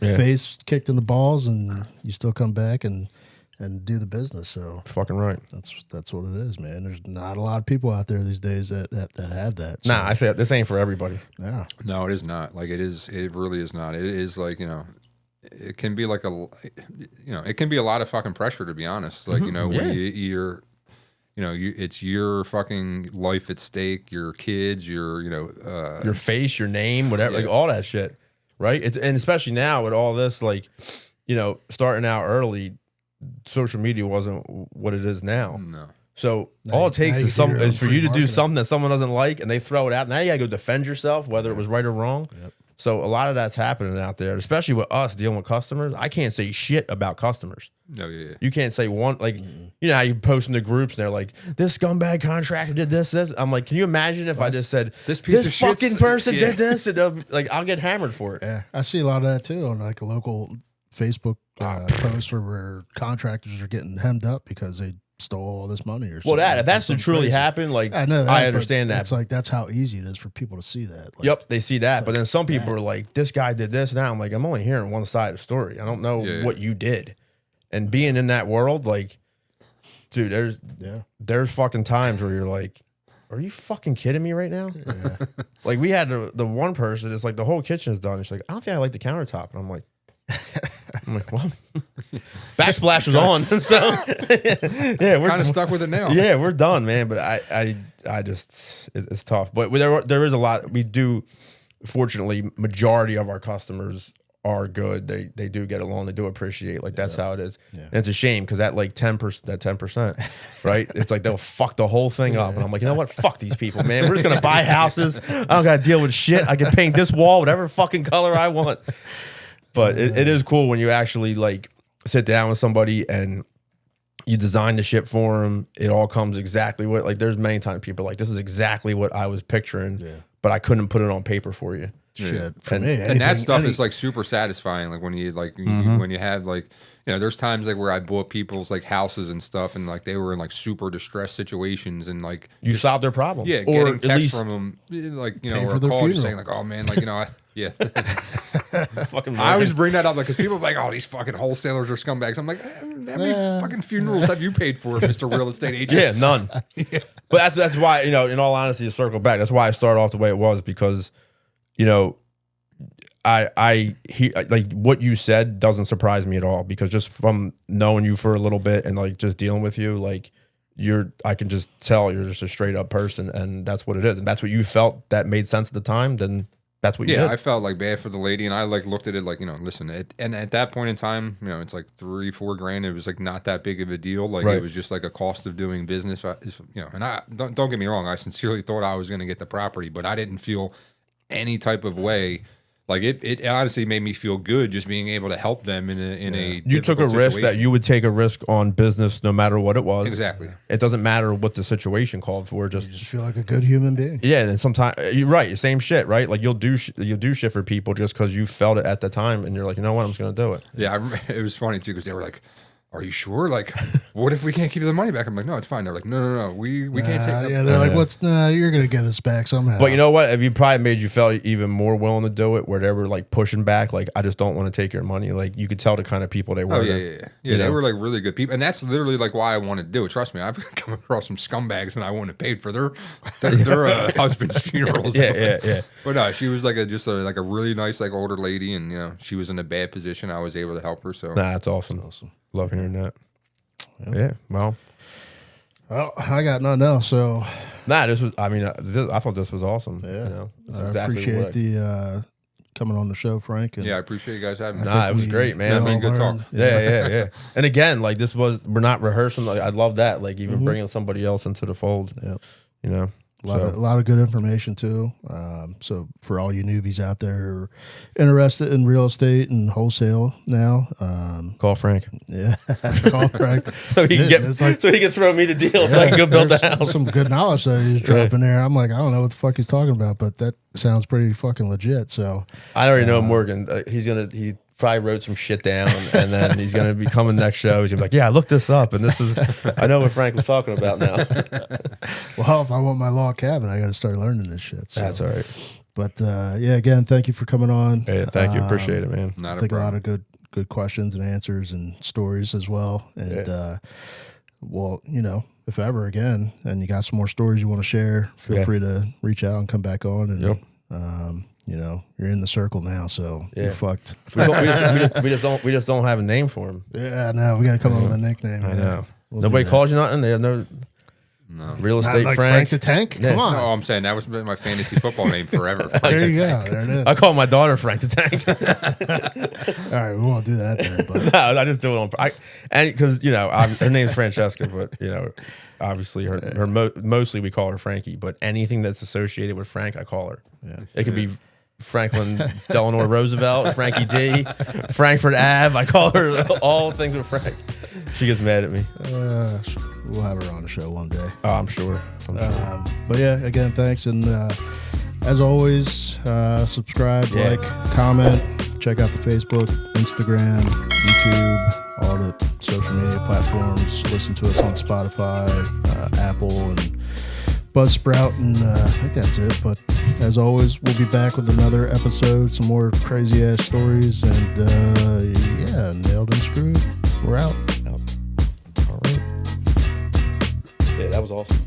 face, kicked in the balls, and you still come back and do the business. So Fucking right. that's what it is, man. There's not a lot of people out there these days that have that. So, Nah, I say this ain't for everybody. yeah. No, it is not. Like it is. It really is not. It is like it can be like it can be a lot of fucking pressure, to be honest. Like when you're it's your fucking life at stake, your kids, Your face, your name, whatever, like all that shit, right? And especially now with all this, like starting out early, social media wasn't what it is now. No. So all it takes now is you get your own for free you to do marketing. something that someone doesn't like, and they throw it out. Now you gotta go defend yourself, whether it was right or wrong. Yep. So a lot of that's happening out there, especially with us dealing with customers. I can't say shit about customers. No, yeah. You can't say one, like, you know how you post in the groups and they're like, this scumbag contractor did this. I'm like, can you imagine if I just said, This piece of shit's- fucking person yeah. did this? And they'll be like, I'll get hammered for it. Yeah, I see a lot of that too on like a local Facebook post where contractors are getting hemmed up because they stole all this money or something. Well, if that's to Something truly crazy. happen, like, I know that, I but understand that. It's like that's how easy it is for people to see that. Like, Yep, they see that. But then some people that. are like, this guy did this. Now I'm like, I'm only hearing one side of the story. I don't know what you did. And being in that world, like, dude, there's fucking times where you're like, are you fucking kidding me right now? Yeah. Like, we had the one person, it's like the whole kitchen is done. She's like, I don't think I like the countertop. And I'm like, what? Backsplash was on. So yeah, we're Kind of stuck with it now. Yeah, we're done, man. But I just it's tough. But there is a lot. We do, fortunately, majority of our customers are good. They do get along. They do appreciate. Like that's how it is. Yeah. And it's a shame because that like 10%, right? It's like they'll fuck the whole thing up. And I'm like, you know what? Fuck these people, man. We're just gonna buy houses. I don't gotta deal with shit. I can paint this wall whatever fucking color I want. But it is cool when you actually like sit down with somebody and you design the shit for them, it all comes exactly what, like there's many times people are like, this is exactly what I was picturing, but I couldn't put it on paper for you. Shit, for And- me, And that stuff any- is like super satisfying. Like when you when you have like, you know, there's times like where I bought people's like houses and stuff, and like they were in like super distressed situations, and like You solved their problem. yeah, or getting at texts least from them, like, you know, Pay or for a their call just funeral. saying like, oh man, like, you know, yeah. fucking I always bring that up, like, because people are like, oh, these fucking wholesalers are scumbags. I'm like, how many fucking funerals have you paid for, Mr. Real Estate Agent? Yeah, none. But that's why, you know, in all honesty, to circle back, that's why I started off the way it was, because, you know, I like what you said doesn't surprise me at all, because just from knowing you for a little bit and like just dealing with you, like I can just tell you're just a straight up person, and that's what it is. And that's what you felt that made sense at the time, then that's what you Yeah, did. I felt like bad for the lady, and I like looked at it like, you know, listen, and at that point in time, you know, it's like $3-4 grand. It was like not that big of a deal. Like Right. it was just like a cost of doing business. You know, and I don't get me wrong, I sincerely thought I was going to get the property, but I didn't feel any type of way. Like it honestly made me feel good just being able to help them in a You took a difficult risk that situation. you would take a risk on business no matter what it was. Exactly. It doesn't matter what the situation called for. Just yeah, and sometimes you're right. Same shit, right? Like you'll do shit for people just because you felt it at the time, and you're like, you know what, I'm just gonna do it. Yeah, it was funny too because they were like, "Are you sure? Like, what if we can't give you the money back?" I'm like, "No, it's fine." They're like, "No, we can't take." Yeah, they're like, "What's? Nah, you're gonna get us back somehow." But you know what? If you probably made you felt even more willing to do it, where they were like pushing back, like I just don't want to take your money. Like you could tell the kind of people they were. Oh yeah, that- yeah. you They know? were like really good people, and that's literally like why I wanted to do it. Trust me, I've come across some scumbags, and I wouldn't have paid for their husband's funerals. Yeah. But no, she was like a really nice like older lady, and you know she was in a bad position. I was able to help her. So Nah, that's awesome. Love hearing that. Yeah. Well, I got nothing else. So nah. This was. I mean, I thought this was awesome. yeah, You know, this is I exactly appreciate what the coming on the show, Frank. And yeah, I appreciate you guys having me. Nah, it was great, man. Definitely good talk. Yeah. And again, like we're not rehearsing. Like I love that. Like even bringing somebody else into the fold. Yep. You know, A lot of good information too. So for all you newbies out there who are interested in real estate and wholesale now, call Frank yeah, call Frank. so he can Yeah, it's like- so he can throw me the deal so I can go build the There's house. some good knowledge that he's dropping there. I'm like, I don't know what the fuck he's talking about, but that sounds pretty fucking legit. So I already know Morgan. He probably wrote some shit down, and then he's gonna be coming next show. He's gonna be like, "Yeah, I looked this up, and this is I know what Frank was talking about now." well, if I want my log cabin, I got to start learning this shit. So. That's all right. But yeah, again, thank you for coming on. Yeah, thank you. Appreciate it, man. I Not a think a lot problem. of good questions and answers and stories as well. And well, you know, if ever again, and you got some more stories you want to share, feel free to reach out and come back on. And you know, you're in the circle now, so you're fucked. We just don't have a name for him. Yeah, no, we got to come up with a nickname. I know. We'll Nobody do that. calls you nothing. They have no real Not estate like Frank. the Tank. Yeah. Come on. No, I'm saying that was my fantasy football name forever. Frank there the you Tank. go. There it is. I call my daughter Frank the Tank. All right, we won't do that then. But No, I just do it on. And because you know her name's Francesca, but you know, obviously mostly we call her Frankie. But anything that's associated with Frank, I call her. Yeah. It could be Franklin Delano Roosevelt, Frankie D, Frankfurt Ave. I call her all things with Frank. She gets mad at me. we'll have her on the show one day. Oh, I'm sure. But yeah, again, thanks. And as always, subscribe, like, comment, check out the Facebook, Instagram, YouTube, all the social media platforms. Listen to us on Spotify, Apple, and Buzzsprout, and I think that's it. But as always, we'll be back with another episode, some more crazy ass stories, and yeah, nailed and screwed. We're out. All right. Yeah, that was awesome.